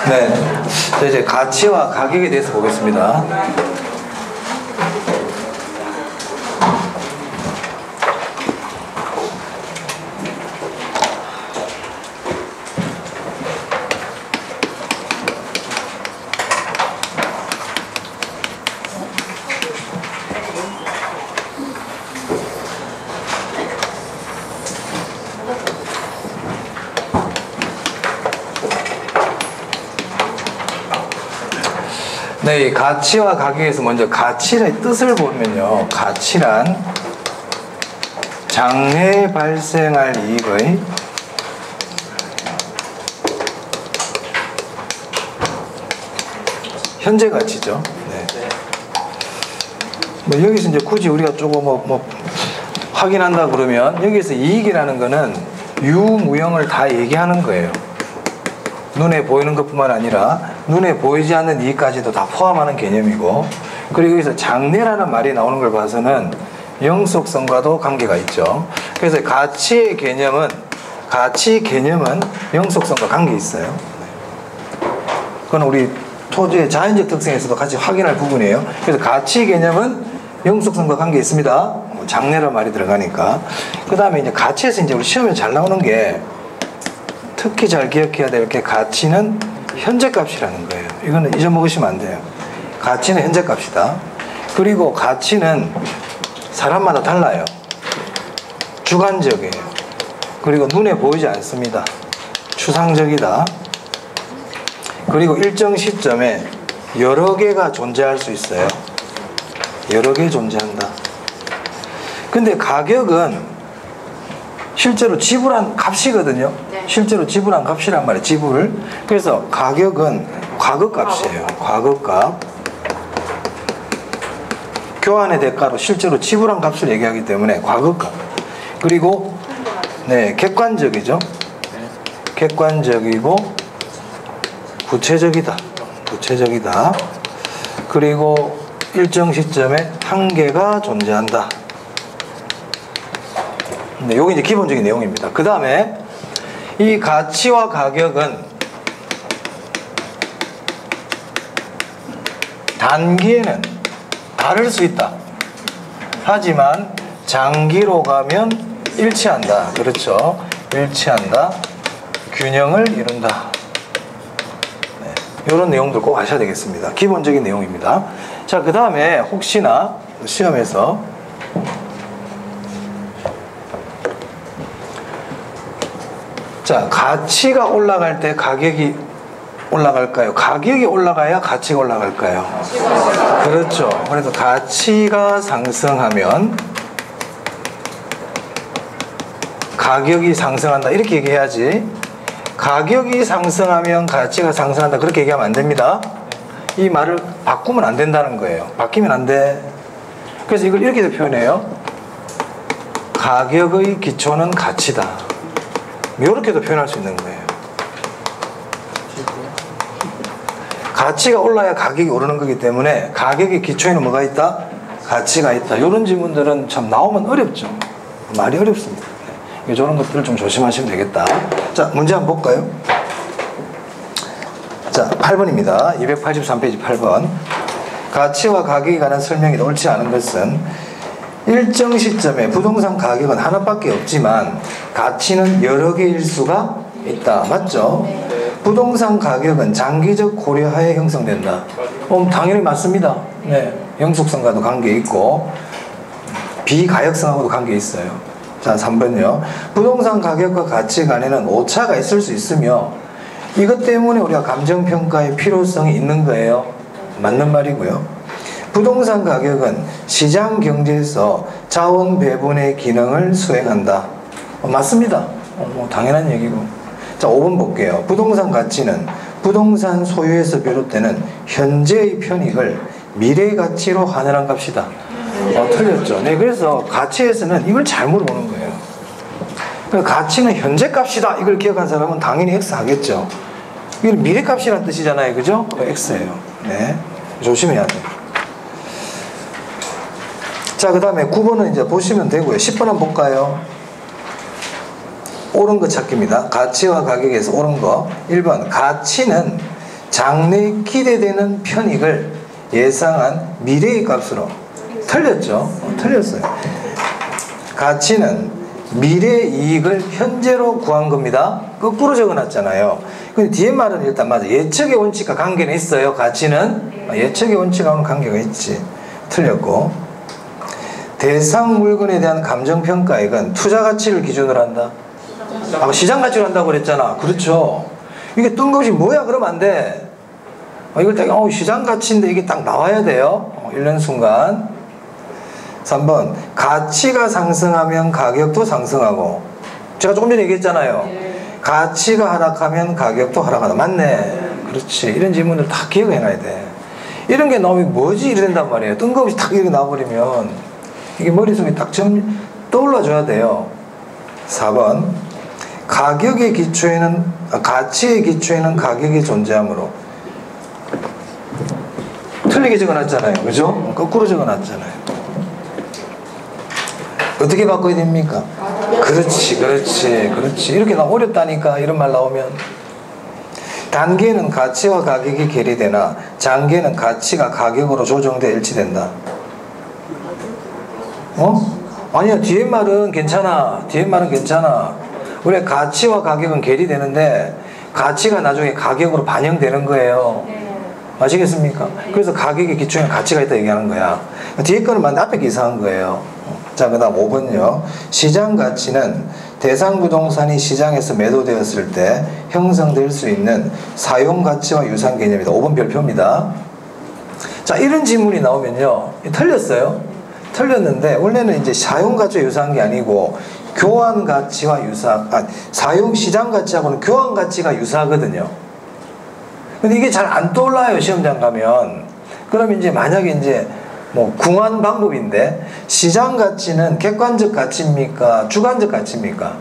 네. 자, 이제 가치와 가격에 대해서 보겠습니다. 네, 이 가치와 가격에서 먼저 가치의 뜻을 보면요. 가치란 장래에 발생할 이익의 현재 가치죠. 네. 뭐 여기서 이제 굳이 우리가 조금 확인한다 그러면 여기서 이익이라는 거는 유무형을 다 얘기하는 거예요. 눈에 보이는 것뿐만 아니라 눈에 보이지 않는 이익까지도 다 포함하는 개념이고, 그리고 여기서 장래라는 말이 나오는 걸 봐서는 영속성과도 관계가 있죠. 그래서 가치 개념은 영속성과 관계 있어요. 그건 우리 토지의 자연적 특성에서도 같이 확인할 부분이에요. 그래서 가치 개념은 영속성과 관계 있습니다. 장래라는 말이 들어가니까. 그 다음에 이제 가치에서 이제 우리 시험에 잘 나오는 게 특히 잘 기억해야 될 게 가치는 현재값이라는 거예요. 이거는 잊어먹으시면 안 돼요. 가치는 현재값이다. 그리고 가치는 사람마다 달라요. 주관적이에요. 그리고 눈에 보이지 않습니다. 추상적이다. 그리고 일정 시점에 여러 개가 존재할 수 있어요. 여러 개 존재한다. 근데 가격은 실제로 지불한 값이거든요. 네. 실제로 지불한 값이란 말이에요. 지불을. 그래서 가격은 과거값이에요. 과거값. 교환의 대가로 실제로 지불한 값을 얘기하기 때문에 과거값. 그리고 네, 객관적이죠. 객관적이고 구체적이다. 구체적이다. 그리고 일정 시점에 한계가 존재한다. 네, 요게 이제 기본적인 내용입니다. 그 다음에 이 가치와 가격은 단기에는 다를 수 있다. 하지만 장기로 가면 일치한다. 그렇죠. 일치한다. 균형을 이룬다. 네, 이런 내용들 꼭 아셔야 되겠습니다. 기본적인 내용입니다. 자, 그 다음에 혹시나 시험에서 자, 가치가 올라갈 때 가격이 올라갈까요? 가격이 올라가야 가치가 올라갈까요? 그렇죠. 그래서 가치가 상승하면 가격이 상승한다. 이렇게 얘기해야지. 가격이 상승하면 가치가 상승한다. 그렇게 얘기하면 안 됩니다. 이 말을 바꾸면 안 된다는 거예요. 바뀌면 안 돼. 그래서 이걸 이렇게 표현해요. 가격의 기초는 가치다. 이렇게도 표현할 수 있는 거예요. 가치가 올라야 가격이 오르는 거기 때문에 가격의 기초에는 뭐가 있다? 가치가 있다. 이런 질문들은 참 나오면 어렵죠. 말이 어렵습니다. 네. 이런 것들을 좀 조심하시면 되겠다. 자, 문제 한번 볼까요? 자, 8번입니다. 283페이지 8번. 가치와 가격에 관한 설명이 옳지 않은 것은 일정 시점에 부동산 가격은 하나밖에 없지만 가치는 여러 개일 수가 있다. 맞죠? 부동산 가격은 장기적 고려하에 형성된다. 당연히 맞습니다. 네, 영속성과도 관계 있고 비가역성하고도 관계 있어요. 자, 3번요. 부동산 가격과 가치 간에는 오차가 있을 수 있으며 이것 때문에 우리가 감정평가의 필요성이 있는 거예요. 맞는 말이고요. 부동산 가격은 시장 경제에서 자원 배분의 기능을 수행한다. 맞습니다. 당연한 얘기고. 자, 5번 볼게요. 부동산 가치는 부동산 소유에서 비롯되는 현재의 편익을 미래 가치로 환원한 값이다. 틀렸죠. 네, 그래서 가치에서는 이걸 잘못 보는 거예요. 그러니까 가치는 현재 값이다. 이걸 기억한 사람은 당연히 X 하겠죠. 이건 미래 값이라는 뜻이잖아요. 그죠? X예요. 네, 조심해야 돼요. 자, 그 다음에 9번은 이제 보시면 되고요. 10번 한번 볼까요? 옳은 거 찾기입니다. 가치와 가격에서 옳은 거. 1번. 가치는 장래에 기대되는 편익을 예상한 미래의 값으로. 틀렸죠? 틀렸어요. 가치는 미래 이익을 현재로 구한 겁니다. 거꾸로 적어놨잖아요. 근데 뒤에 말은 일단 맞아. 예측의 원칙과 관계는 있어요. 가치는 예측의 원칙하고는 관계가 있지. 틀렸고, 대상 물건에 대한 감정평가액은 투자 가치를 기준으로 한다. 시장 가치로 한다고 그랬잖아. 그렇죠. 이게 뜬금없이 뭐야 그러면 안 돼. 이걸 딱 시장 가치인데 이게 딱 나와야 돼요. 이런 순간. 3번, 가치가 상승하면 가격도 상승하고. 제가 조금 전에 얘기했잖아요. 가치가 하락하면 가격도 하락하다. 맞네. 그렇지. 이런 질문을 다 기억해놔야 돼. 이런 게 나오면 뭐지? 이래 된단 말이에요. 뜬금없이 딱 이렇게 나와버리면 이게 머릿속에 딱 떠올라줘야 돼요. 4번, 가치의 기초에는 가격이 존재하므로. 틀리게 적어놨잖아요. 그죠? 거꾸로 적어놨잖아요. 어떻게 바꿔야 됩니까? 그렇지. 이렇게 나 어렵다니까. 이런 말 나오면. 단계는 가치와 가격이 괴리되나 장기에는 가치가 가격으로 조정돼 일치된다. 아니야. 뒤에 말은 괜찮아. 원래 가치와 가격은 괴리되는데 가치가 나중에 가격으로 반영되는 거예요. 아시겠습니까? 그래서 가격의 기초에는 가치가 있다 얘기하는 거야. 뒤에 거는 맞는데 앞에 게 이상한 거예요. 자, 그 다음 5번요. 시장 가치는 대상 부동산이 시장에서 매도되었을 때 형성될 수 있는 사용 가치와 유사한 개념이다. 5번 별표입니다. 자, 이런 질문이 나오면요. 틀렸어요. 틀렸는데 원래는 이제 사용 가치와 유사한 게 아니고 교환 가치와 사용 시장 가치하고는 교환 가치가 유사하거든요. 근데 이게 잘 안 떠올라요. 시험장 가면. 그럼 이제 만약에 이제 궁한 방법인데, 시장 가치는 객관적 가치입니까? 주관적 가치입니까?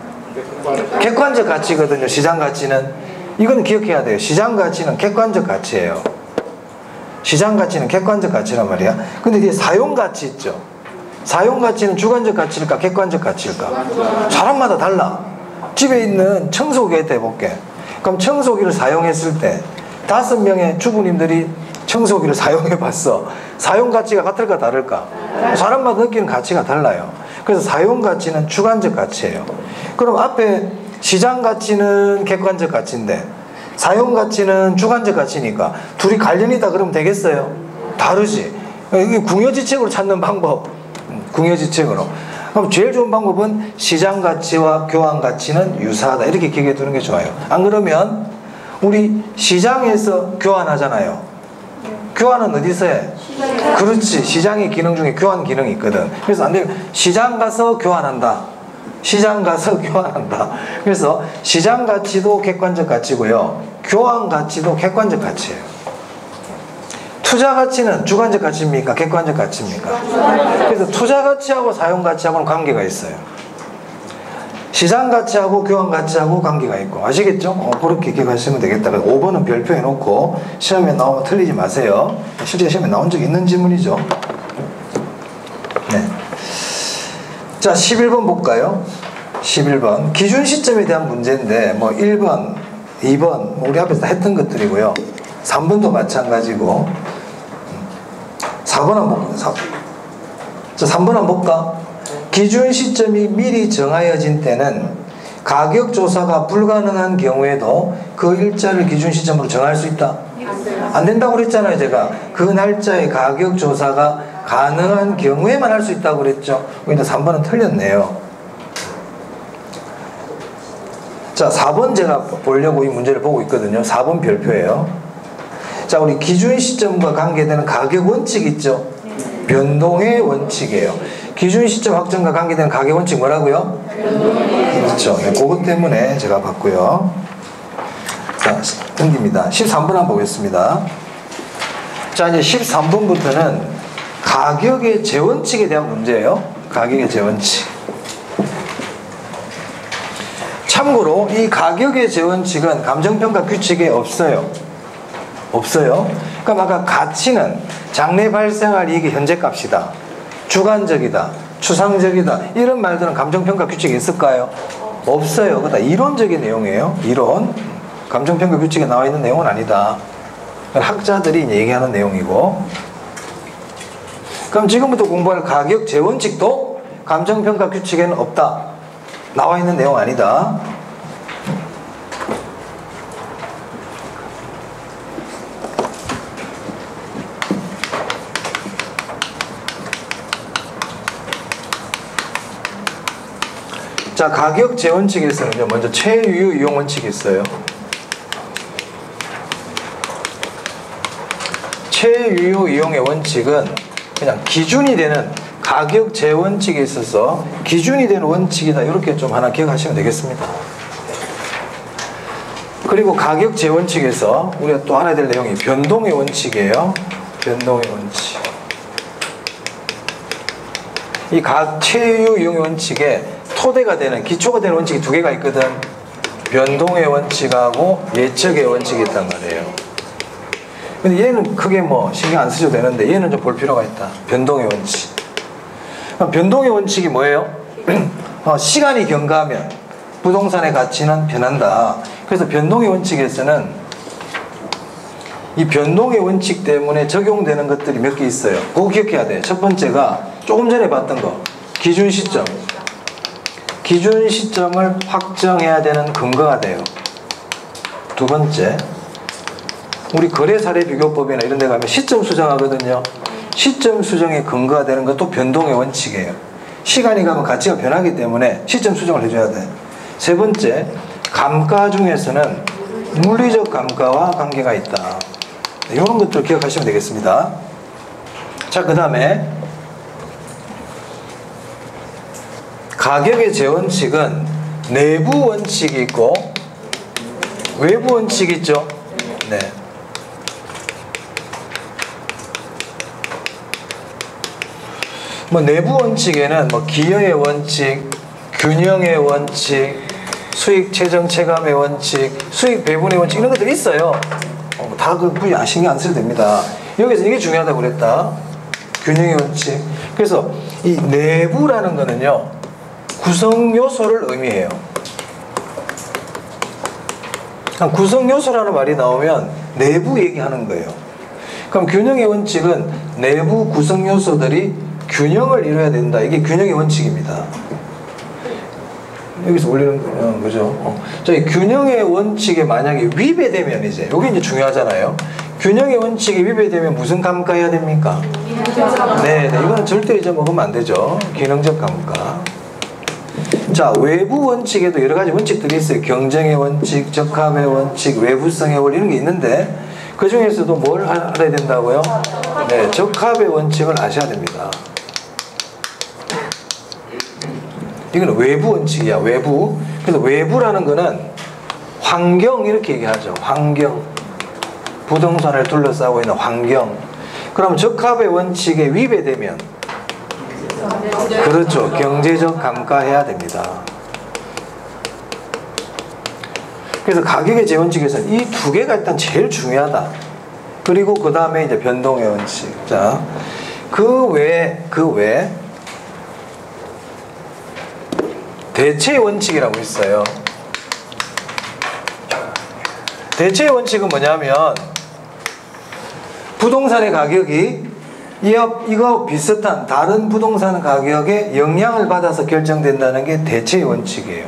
객관적 가치거든요. 시장 가치는. 이건 기억해야 돼요. 시장 가치는 객관적 가치예요. 시장 가치는 객관적 가치란 말이야. 근데 뒤에 사용 가치 있죠. 사용 가치는 주관적 가치일까? 객관적 가치일까? 사람마다 달라. 집에 있는 청소기에 해볼게. 그럼 청소기를 사용했을 때 5명의 주부님들이 청소기를 사용해 봤어. 사용 가치가 같을까 다를까? 사람마다 느끼는 가치가 달라요. 그래서 사용 가치는 주관적 가치예요. 그럼 앞에 시장 가치는 객관적 가치인데 사용 가치는 주관적 가치니까 둘이 관련이 있다 그러면 되겠어요? 다르지. 이게 궁여지책으로 찾는 방법. 궁여지책으로. 그럼 제일 좋은 방법은 시장 가치와 교환 가치는 유사하다. 이렇게 기억해 두는 게 좋아요. 안 그러면 우리 시장에서 교환하잖아요. 교환은 어디서 해? 그렇지. 시장의 기능 중에 교환 기능이 있거든. 그래서 안 되면 시장 가서 교환한다. 그래서 시장 가치도 객관적 가치고요. 교환 가치도 객관적 가치예요. 투자 가치는 주관적 가치입니까? 객관적 가치입니까? 그래서 투자 가치하고 사용 가치하고는 관계가 있어요. 시장 가치하고 교환 가치하고 관계가 있고. 아시겠죠? 그렇게 기억하시면 되겠다. 5번은 별표해 놓고 시험에 나오면 틀리지 마세요. 실제 시험에 나온 적이 있는 질문이죠. 네. 자, 11번 볼까요? 11번. 기준 시점에 대한 문제인데 1번, 2번 우리 앞에서 했던 것들이고요. 3번도 마찬가지고 4번 한번 볼까요? 자, 3번 한번 볼까? 기준 시점이 미리 정하여진 때는 가격 조사가 불가능한 경우에도 그 일자를 기준 시점으로 정할 수 있다? 안 된다고 그랬잖아요. 제가 그 날짜에 가격 조사가 가능한 경우에만 할 수 있다고 그랬죠. 근데 3번은 틀렸네요. 자, 4번 제가 보려고 이 문제를 보고 있거든요. 4번 별표예요. 자, 우리 기준 시점과 관계되는 가격 원칙 있죠? 변동의 원칙이에요. 기준 시점 확정과 관계되는 가격 원칙 뭐라고요? 그렇죠. 네, 그것 때문에 제가 봤고요. 자, 넘깁니다. 13번 한번 보겠습니다. 자, 이제 13번부터는 가격의 재원칙에 대한 문제예요. 가격의 재원칙. 참고로 이 가격의 재원칙은 감정평가 규칙에 없어요. 그럼 아까 가치는 장래 발생할 이익의 현재값이다, 주관적이다, 추상적이다, 이런 말들은 감정평가 규칙에 있을까요? 없어요. 그다 이론적인 내용이에요. 이론. 감정평가 규칙에 나와 있는 내용은 아니다. 학자들이 얘기하는 내용이고, 그럼 지금부터 공부할 가격 재원칙도 감정평가 규칙에는 없다. 나와 있는 내용 아니다. 자, 가격 재원칙에서는요, 먼저 최유효 이용 원칙이 있어요. 최유효 이용의 원칙은 그냥 기준이 되는 가격 재원칙에 있어서 기준이 되는 원칙이다. 이렇게 좀 하나 기억하시면 되겠습니다. 그리고 가격 재원칙에서 우리가 또 알아야 될 내용이 변동의 원칙이에요. 변동의 원칙. 이 최유효 이용의 원칙에 토대가 되는, 기초가 되는 원칙이 두 개가 있거든. 변동의 원칙하고 예측의 원칙이 있단 말이에요. 근데 얘는 크게 뭐 신경 안 쓰셔도 되는데 얘는 좀 볼 필요가 있다. 변동의 원칙. 변동의 원칙이 뭐예요? 시간이 경과하면 부동산의 가치는 변한다. 그래서 변동의 원칙에서는 이 변동의 원칙 때문에 적용되는 것들이 몇 개 있어요. 그거 기억해야 돼. 첫 번째가 조금 전에 봤던 거, 기준 시점. 기준 시점을 확정해야 되는 근거가 돼요. 두 번째, 우리 거래 사례 비교법이나 이런 데 가면 시점 수정하거든요. 시점 수정의 근거가 되는 것도 변동의 원칙이에요. 시간이 가면 가치가 변하기 때문에 시점 수정을 해줘야 돼. 세 번째, 감가 중에서는 물리적 감가와 관계가 있다. 이런 것들 기억하시면 되겠습니다. 자, 그 다음에 가격의 재원칙은 내부 원칙이 있고 외부 원칙이 있죠. 네. 뭐 내부 원칙에는 뭐 기여의 원칙, 균형의 원칙, 수익 최정 체감의 원칙, 수익 배분의 원칙 이런 것들이 있어요. 다 그 신경 안 써도 됩니다. 여기서 이게 중요하다고 그랬다. 균형의 원칙. 그래서 이 내부라는 거는요, 구성 요소를 의미해요. 구성 요소라는 말이 나오면 내부 얘기하는 거예요. 그럼 균형의 원칙은 내부 구성 요소들이 균형을 이루어야 된다. 이게 균형의 원칙입니다. 여기서 올리는 거죠. 저희 균형의 원칙에 만약에 위배되면 이제 이게 중요하잖아요. 균형의 원칙이 위배되면 무슨 감가해야 됩니까? 네, 이거는 절대 잊어먹으면 안 되죠. 기능적 감가. 자, 외부 원칙에도 여러 가지 원칙들이 있어요. 경쟁의 원칙, 적합의 원칙, 외부성의 원리 이런 게 있는데 그 중에서도 뭘 알아야 된다고요? 네, 적합의 원칙을 아셔야 됩니다. 이거는 외부 원칙이야, 외부. 그래서 외부라는 거는 환경 이렇게 얘기하죠. 환경. 부동산을 둘러싸고 있는 환경. 그럼 적합의 원칙에 위배되면 그렇죠. 경제적 감가해야 됩니다. 그래서 가격의 재원칙에서는 이 두 개가 일단 제일 중요하다. 그리고 그 다음에 이제 변동의 원칙. 자, 그 외에 대체의 원칙이라고 있어요. 대체의 원칙은 뭐냐면 부동산의 가격이 이거 비슷한 다른 부동산 가격에 영향을 받아서 결정된다는 게 대체의 원칙이에요.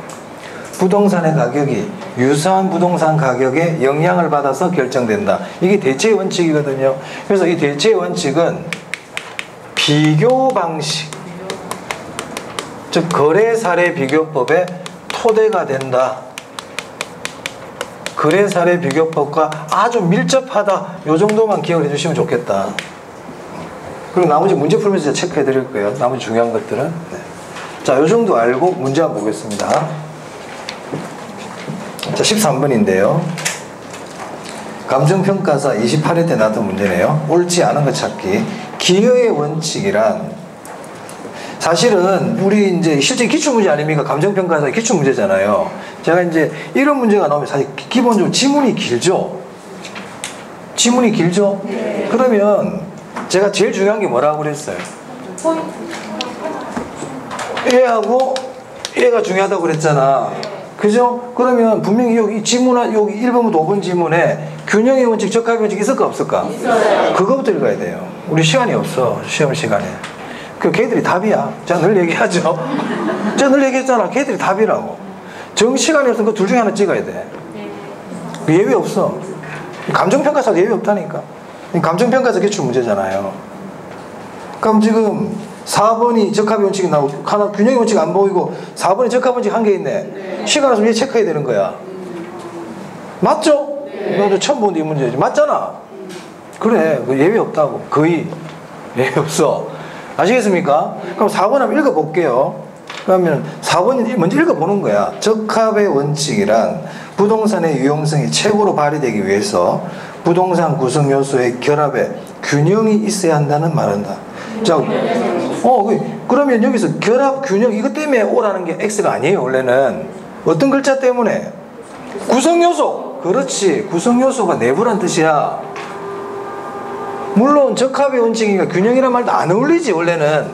부동산의 가격이 유사한 부동산 가격에 영향을 받아서 결정된다. 이게 대체의 원칙이거든요. 그래서 이 대체의 원칙은 비교 방식, 즉 거래 사례 비교법의 토대가 된다. 거래 사례 비교법과 아주 밀접하다. 이 정도만 기억을 해주시면 좋겠다. 그리고 나머지 문제 풀면서 제가 체크해 드릴 거예요. 나머지 중요한 것들은. 네. 자, 이 정도 알고 문제 한번 보겠습니다. 자, 13번인데요. 감정평가사 28회 때 나왔던 문제네요. 옳지 않은 것 찾기. 기여의 원칙이란 사실은 우리 이제 실제 기출문제 아닙니까? 감정평가사 기출문제잖아요. 제가 이제 이런 문제가 나오면 사실 기본적으로 지문이 길죠? 지문이 길죠? 네. 그러면 제가 제일 중요한 게 뭐라고 그랬어요? 얘하고 얘가 중요하다고 그랬잖아. 그죠? 그러면 분명히 여기 지문, 여기 1번부터 5번 지문에 균형의 원칙, 적합의 원칙 있을까 없을까? 있어요. 그거부터 읽어야 돼요. 우리 시간이 없어. 시험 시간에. 그 걔들이 답이야. 제가 늘 얘기하죠. 제가 늘 얘기했잖아. 걔들이 답이라고. 정시간이 없으면 그 둘 중에 하나 찍어야 돼. 예외 없어. 감정평가사도 예외 없다니까. 감정평가사 기출 문제잖아요. 그럼 지금 4번이 적합의 원칙이 나오고 하나 균형의 원칙 안 보이고 4번이 적합 원칙 한 개 있네. 시간 없으면 얘 체크해야 되는 거야. 맞죠? 너도 처음 보는데 이 문제지. 맞잖아. 그래. 그 예외 없다고. 거의 예외 없어. 아시겠습니까? 그럼 4번 한번 읽어볼게요. 그러면 4번 먼저 읽어보는 거야. 적합의 원칙이란 부동산의 유용성이 최고로 발휘되기 위해서 부동산 구성 요소의 결합에 균형이 있어야 한다는 말한다. 자, 그러면 여기서 결합, 균형 이것 때문에 오라는 게 X가 아니에요. 원래는 어떤 글자 때문에? 구성 요소. 그렇지. 구성 요소가 내부란 뜻이야. 물론 적합의 원칙이니까 균형이란 말도 안 어울리지 원래는.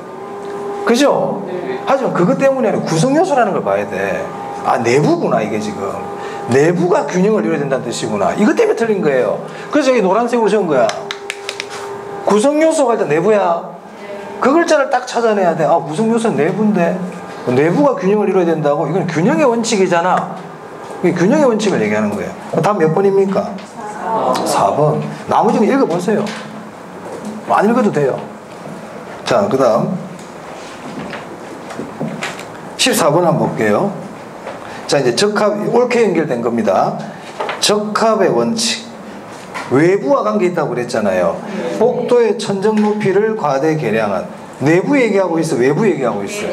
그죠? 하지만 그것 때문에 구성 요소라는 걸 봐야 돼. 아, 내부구나 이게 지금. 내부가 균형을 이뤄야 된다는 뜻이구나. 이것 때문에 틀린 거예요. 그래서 여기 노란색으로 적은 거야. 구성 요소가 일단 내부야. 그 글자를 딱 찾아내야 돼. 아, 구성 요소는 내부인데 내부가 균형을 이뤄야 된다고? 이건 균형의 원칙이잖아. 균형의 원칙을 얘기하는 거예요. 다음 몇 번입니까? 4번. 나머지는 읽어보세요. 안 읽어도 돼요. 자, 그 다음 14번 한번 볼게요. 자, 이제 적합, 옳게 연결된 겁니다. 적합의 원칙. 외부와 관계 있다고 그랬잖아요. 복도의 천정 높이를 과대 계량한. 내부 얘기하고 있어, 외부 얘기하고 있어요.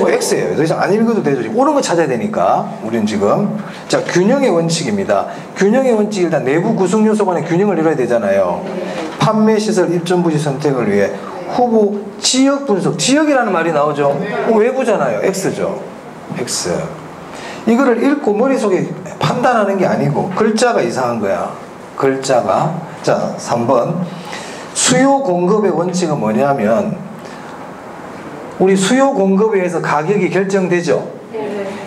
X예요. 그래서 안 읽어도 되죠. 옳은 거 찾아야 되니까 우리는 지금. 자, 균형의 원칙입니다. 균형의 원칙 일단 내부 구성 요소 간의 균형을 이뤄야 되잖아요. 판매 시설 입점 부지 선택을 위해 후보 지역 분석. 지역이라는 말이 나오죠. 외부잖아요. X죠. X. 이거를 읽고 머릿속에 판단하는 게 아니고 글자가 이상한 거야. 글자가. 자, 3번. 수요 공급의 원칙은 뭐냐면 우리 수요 공급에 의해서 가격이 결정되죠.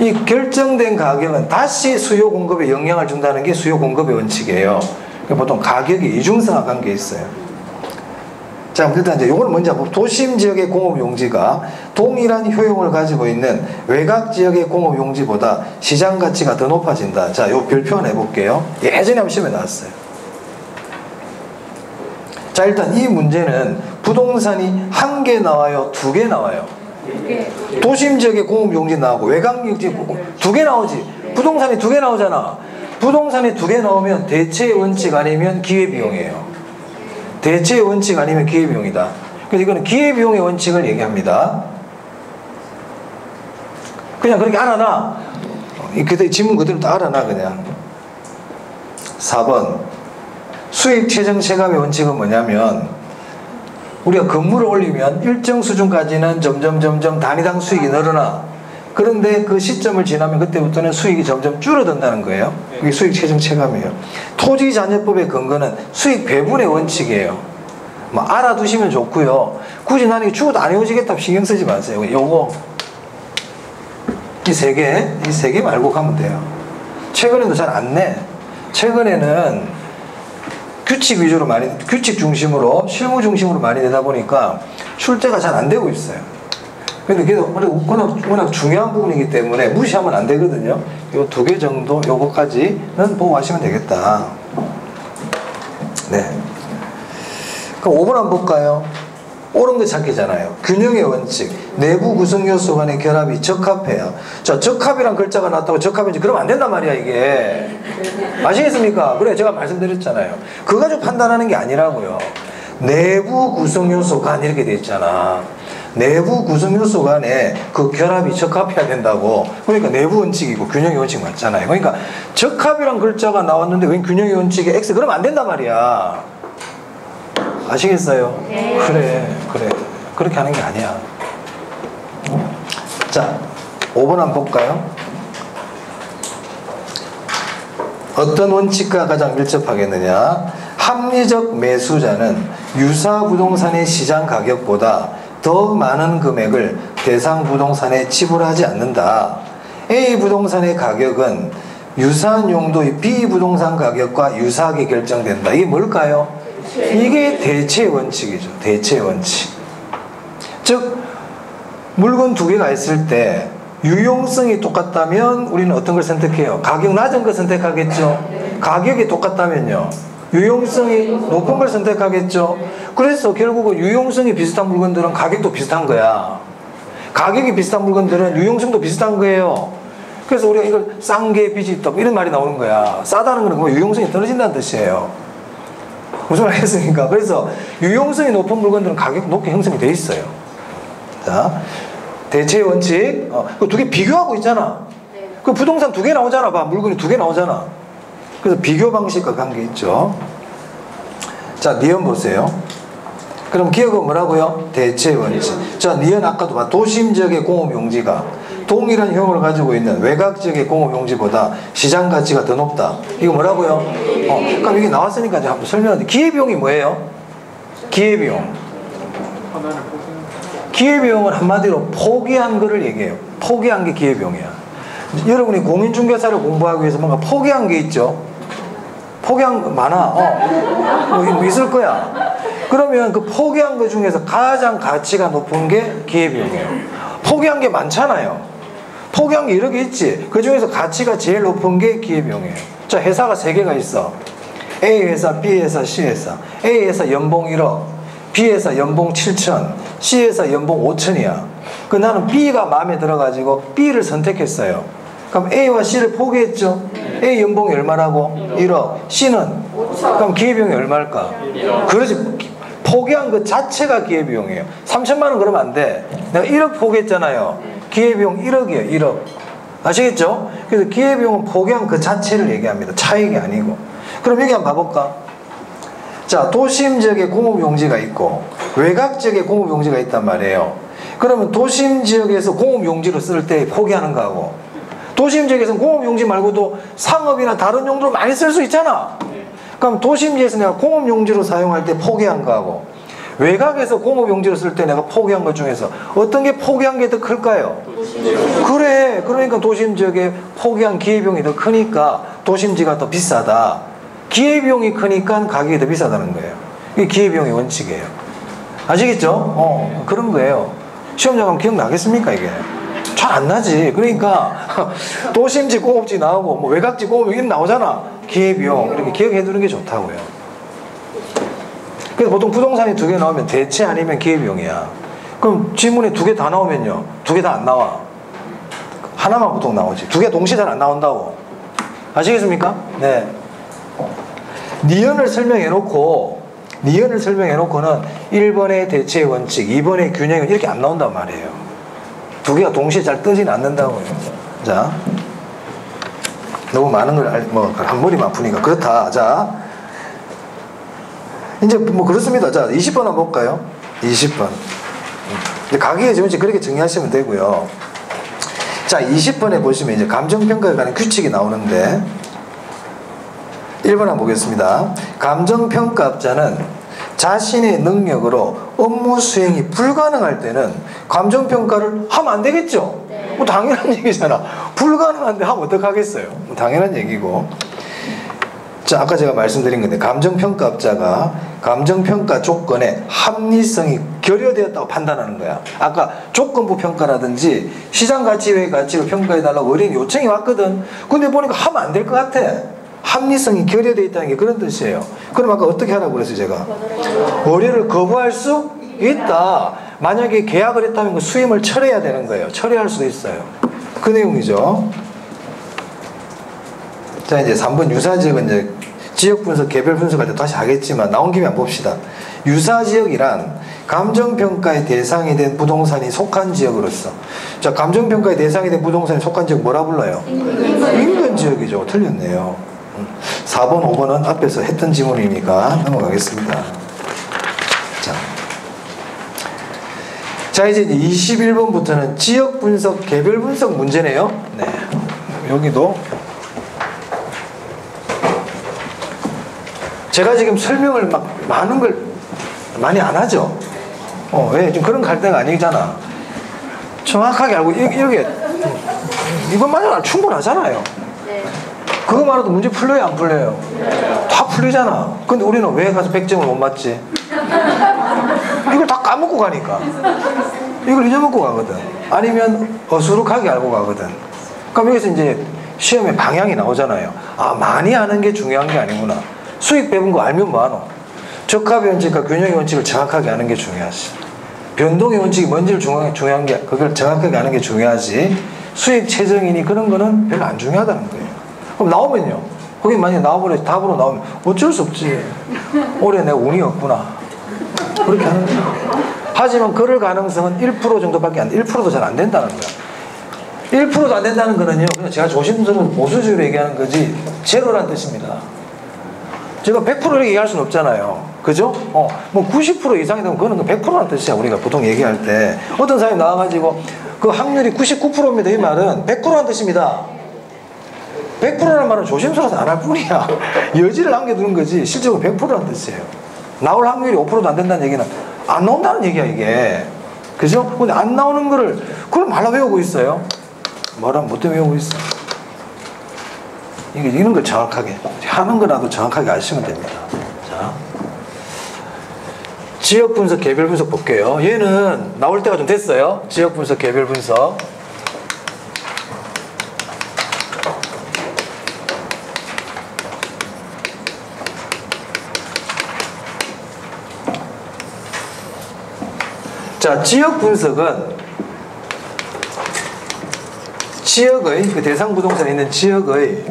이 결정된 가격은 다시 수요 공급에 영향을 준다는 게 수요 공급의 원칙이에요. 보통 가격이 이중성과 관계 있어요. 자, 일단 이제 이걸 먼저 보면 도심 지역의 공업 용지가 동일한 효용을 가지고 있는 외곽 지역의 공업 용지보다 시장 가치가 더 높아진다. 자, 요 별표 하나 해볼게요. 예전에 한번 시험에 나왔어요. 자, 일단 이 문제는 부동산이 한 개 나와요, 두 개 나와요. 도심 지역의 공업 용지 나오고 외곽 용지 두 개 나오지. 부동산이 두 개 나오잖아. 부동산이 두 개 나오면 대체의 원칙 아니면 기회비용이에요. 대체의 원칙 아니면 기회비용이다. 그래서 이거는 기회비용의 원칙을 얘기합니다. 그냥 그렇게 알아놔. 그때 지문 그대로 다 알아놔 그냥. 4번. 수익 최종 체감의 원칙은 뭐냐면 우리가 건물을 올리면 일정 수준까지는 점점 단위당 수익이 늘어나. 그런데 그 시점을 지나면 그때부터는 수익이 점점 줄어든다는 거예요. 이게 수익 최종 체감이에요. 토지자녀법의 근거는 수익 배분의 원칙이에요. 뭐 알아두시면 좋고요. 굳이 나는 죽어도 안 이루어지겠다 신경 쓰지 마세요. 요거 이 세 개 말고 가면 돼요. 최근에도 잘 안 내. 최근에는 규칙 위주로 많이, 규칙 중심으로 실무 중심으로 많이 내다 보니까 출제가 잘 안 되고 있어요. 근데 그게 워낙 중요한 부분이기 때문에 무시하면 안 되거든요. 요 두 개 정도, 요거까지는 보고 하시면 되겠다. 네. 그럼 5번 한번 볼까요? 옳은 거 찾기잖아요. 균형의 원칙. 내부 구성 요소 간의 결합이 적합해요. 자, 적합이란 글자가 나왔다고 적합인지 그러면 안 된단 말이야, 이게. 아시겠습니까? 그래, 제가 말씀드렸잖아요. 그거 가지고 판단하는 게 아니라고요. 내부 구성 요소 간 이렇게 돼 있잖아. 내부 구성 요소 간에 그 결합이 적합해야 된다고. 그러니까 내부 원칙이고 균형의 원칙 맞잖아요. 그러니까 적합이란 글자가 나왔는데 왜 균형의 원칙에 X 그러면 안 된단 말이야. 아시겠어요? 네. 그래. 그렇게 하는 게 아니야. 자, 5번 한번 볼까요? 어떤 원칙과 가장 밀접하겠느냐? 합리적 매수자는 유사 부동산의 시장 가격보다 더 많은 금액을 대상 부동산에 지불하지 않는다. A 부동산의 가격은 유사한 용도의 B 부동산 가격과 유사하게 결정된다. 이게 뭘까요? 이게 대체 원칙이죠. 대체 원칙. 즉 물건 두 개가 있을 때 유용성이 똑같다면 우리는 어떤 걸 선택해요? 가격 낮은 걸 선택하겠죠. 가격이 똑같다면요, 유용성이 높은 걸 선택하겠죠. 그래서 결국은 유용성이 비슷한 물건들은 가격도 비슷한 거야. 가격이 비슷한 물건들은 유용성도 비슷한 거예요. 그래서 우리가 이걸 싼 게 비지떡 이런 말이 나오는 거야. 싸다는 건 유용성이 떨어진다는 뜻이에요. 무슨 말 했습니까? 그래서 유용성이 높은 물건들은 가격 높게 형성이 돼 있어요. 자, 대체 원칙. 그 두 개 비교하고 있잖아. 그 부동산 두 개 나오잖아. 봐, 물건이 두 개 나오잖아. 그래서 비교 방식과 관계 있죠. 자, 니은 보세요. 그럼 기억은 뭐라고요? 대체 원칙. 자, 니은 아까도 봐. 도심 지역의 공업 용지가 동일한 효용을 가지고 있는 외곽 지역의 공업 용지보다 시장 가치가 더 높다. 이거 뭐라고요? 그럼 이게 나왔으니까 이제 한번 설명하는데, 기회비용이 뭐예요? 기회비용. 기회비용은 한마디로 포기한 거를 얘기해요. 포기한 게 기회비용이야. 여러분이 공인중개사를 공부하기 위해서 뭔가 포기한 게 있죠? 포기한 거 많아. 뭐 있을 거야. 그러면 그 포기한 것 중에서 가장 가치가 높은 게 기회비용이에요. 포기한 게 많잖아요. 포기한 게 여러 개 있지. 그 중에서 가치가 제일 높은 게 기회비용이에요. 자, 회사가 세 개가 있어. A 회사, B 회사, C 회사. A 회사 연봉 1억, B 회사 연봉 7천, C 회사 연봉 5천이야. 그 나는 B가 마음에 들어가지고 B를 선택했어요. 그럼 A와 C를 포기했죠. A 연봉이 얼마라고? 1억. C는? 그럼 기회비용이 얼마일까? 그러지. 포기한 것 자체가 기회비용이에요. 3천만 원 그러면 안 돼. 내가 1억 포기했잖아요. 기회비용 1억이에요. 1억. 아시겠죠? 그래서 기회비용은 포기한 그 자체를 얘기합니다. 차익이 아니고. 그럼 여기 한번 봐볼까? 자, 도심 지역에 공업용지가 있고 외곽 지역에 공업용지가 있단 말이에요. 그러면 도심 지역에서 공업용지로 쓸 때 포기하는 거하고, 도심 지역에서는 공업용지 말고도 상업이나 다른 용도로 많이 쓸 수 있잖아. 그럼 도심지에서 내가 공업용지로 사용할 때 포기한 거하고, 외곽에서 공업용지로 쓸 때 내가 포기한 것 중에서 어떤 게 포기한 게 더 클까요? 그래. 그러니까 도심지역에 포기한 기회비용이 더 크니까 도심지가 더 비싸다. 기회비용이 크니까 가격이 더 비싸다는 거예요. 이게 기회비용의 원칙이에요. 아시겠죠? 그런 거예요. 시험장 가면 기억나겠습니까 이게? 잘 안 나지. 그러니까 도심지 공업지 나오고 뭐 외곽지 공업 이런 나오잖아. 기회비용 이렇게 기억해 두는 게 좋다고요. 그래서 보통 부동산이 두 개 나오면 대체 아니면 기회비용이야. 그럼 지문에 두 개 다 나오면요, 두 개 다 안 나와. 하나만 보통 나오지. 두 개 동시에 잘 안 나온다고. 아시겠습니까? 네. 니은을 설명해 놓고는 1번의 대체 원칙, 2번의 균형은 이렇게 안 나온단 말이에요. 두 개가 동시에 잘 뜨지는 않는다고요. 자, 너무 많은 걸 한 머리만 아프니까 그렇다. 자, 이제 뭐 그렇습니다. 자, 20번 한번 볼까요? 20번. 이제 가격의 정의식 그렇게 정리하시면 되고요. 자, 20번에 보시면 이제 감정평가에 관한 규칙이 나오는데 1번 한번 보겠습니다. 감정평가업자는 자신의 능력으로 업무 수행이 불가능할 때는 감정평가를 하면 안 되겠죠? 뭐 당연한 얘기잖아. 불가능한데 하면 어떡하겠어요? 뭐 당연한 얘기고. 자, 아까 제가 말씀드린 건데, 감정평가업자가 감정평가 조건의 합리성이 결여되었다고 판단하는 거야. 아까 조건부 평가라든지 시장가치 외의 가치로 평가해달라고 의뢰인 요청이 왔거든. 근데 보니까 하면 안 될 것 같아. 합리성이 결여되어 있다는 게 그런 뜻이에요. 그럼 아까 어떻게 하라고 그랬어요, 제가? 의뢰를 거부할 수 있다. 만약에 계약을 했다면 그 수임을 철회해야 되는 거예요. 철회할 수도 있어요. 그 내용이죠. 자, 이제 3번 유사지역은 이제 지역 분석, 개별 분석할 때 다시 하겠지만 나온 김에 한번 봅시다. 유사지역이란 감정평가의 대상이 된 부동산이 속한 지역으로서, 자, 감정평가의 대상이 된 부동산이 속한 지역 뭐라 불러요? 인근지역이죠. 틀렸네요. 4번, 5번은 앞에서 했던 지문이니까 넘어가겠습니다. 자, 이제 21번부터는 지역 분석, 개별 분석 문제네요. 네. 여기도 제가 지금 설명을 막 많은 걸 많이 안 하죠. 왜? 지금 그런 갈등 아니잖아. 정확하게 알고, 여기 이것만으로 충분하잖아요. 네. 그거만으로도 문제 풀려요, 안 풀려요? 다 풀리잖아. 근데 우리는 왜 가서 100점을 못 맞지? 이걸 다 까먹고 가니까. 이걸 잊어먹고 가거든. 아니면 어수룩하게 알고 가거든. 그럼 여기서 이제 시험에 방향이 나오잖아요. 아, 많이 아는 게 중요한 게 아니구나. 수익 배분 거 알면 뭐하노? 적합의 원칙과 균형의 원칙을 정확하게 아는 게 중요하지. 변동의 원칙이 뭔지를 중요한 게, 그걸 정확하게 아는 게 중요하지. 수익 최정이니 그런 거는 별로 안 중요하다는 거예요. 그럼 나오면요. 거기 만약에 나와버려 답으로 나오면 어쩔 수 없지. 올해 내가 운이 없구나. 그렇게 하는 거예요. 하지만 그럴 가능성은 1% 정도밖에 안 돼. 1%도 잘 안 된다는 거야. 1%도 안 된다는 거는요, 그냥 제가 조심스러운 보수적으로 얘기하는 거지, 제로란 뜻입니다. 제가 100% 이렇게 얘기할 수는 없잖아요. 그죠? 뭐 90% 이상이 되면 그거는 100%라는 뜻이야. 우리가 보통 얘기할 때. 어떤 사람이 나와가지고 그 확률이 99%입니다. 이 말은 100%라는 뜻입니다. 100%라는 말은 조심스러워서 안 할 뿐이야. 여지를 남겨두는 거지, 실제로 100%라는 뜻이에요. 나올 확률이 5%도 안 된다는 얘기는 안 나온다는 얘기야, 이게. 그죠? 근데 안 나오는 거를, 그걸 말로 외우고 있어요. 뭐라면 못 외우고 있어. 이런 걸 정확하게, 하는 거라도 정확하게 아시면 됩니다. 자. 지역 분석, 개별 분석 볼게요. 얘는 나올 때가 좀 됐어요. 지역 분석, 개별 분석. 자, 지역 분석은 지역의, 그 대상 부동산에 있는 지역의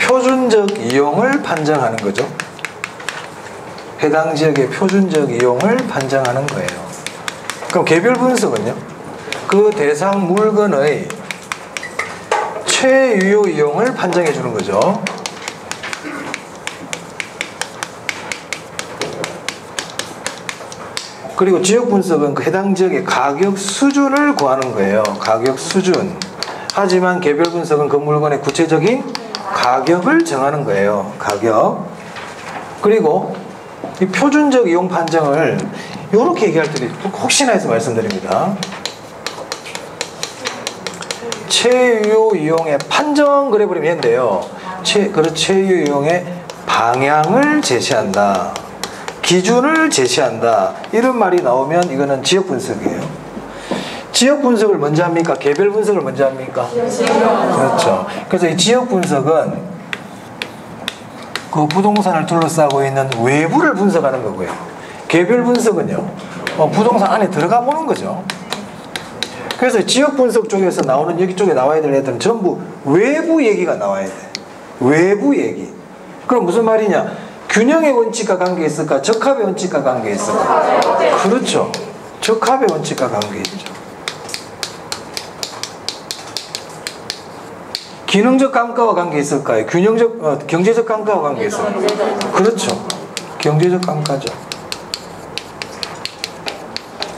표준적 이용을 판정하는 거죠. 해당 지역의 표준적 이용을 판정하는 거예요. 그럼 개별 분석은요, 그 대상 물건의 최유효 이용을 판정해 주는 거죠. 그리고 지역 분석은 그 해당 지역의 가격 수준을 구하는 거예요. 가격 수준. 하지만 개별 분석은 그 물건의 구체적인 가격을 정하는 거예요. 가격. 그리고 이 표준적 이용 판정을 이렇게 얘기할 때 혹시나 해서 말씀드립니다. 최유효 이용의 판정 그래버리면 얘인데요. 최유효 이용의 방향을 제시한다. 기준을 제시한다. 이런 말이 나오면 이거는 지역 분석이에요. 지역 분석을 먼저 합니까? 개별 분석을 먼저 합니까? 그렇죠. 그래서 이 지역 분석은 그 부동산을 둘러싸고 있는 외부를 분석하는 거고요. 개별 분석은요, 부동산 안에 들어가 보는 거죠. 그래서 지역 분석 쪽에서 나오는, 여기 쪽에 나와야 될 애들은 전부 외부 얘기가 나와야 돼. 외부 얘기. 그럼 무슨 말이냐? 균형의 원칙과 관계 있을까? 적합의 원칙과 관계 있을까? 그렇죠. 적합의 원칙과 관계 있죠. 기능적 감가와 관계 있을까요? 경제적 감가와 관계 있을까요? 그렇죠. 경제적 감가죠.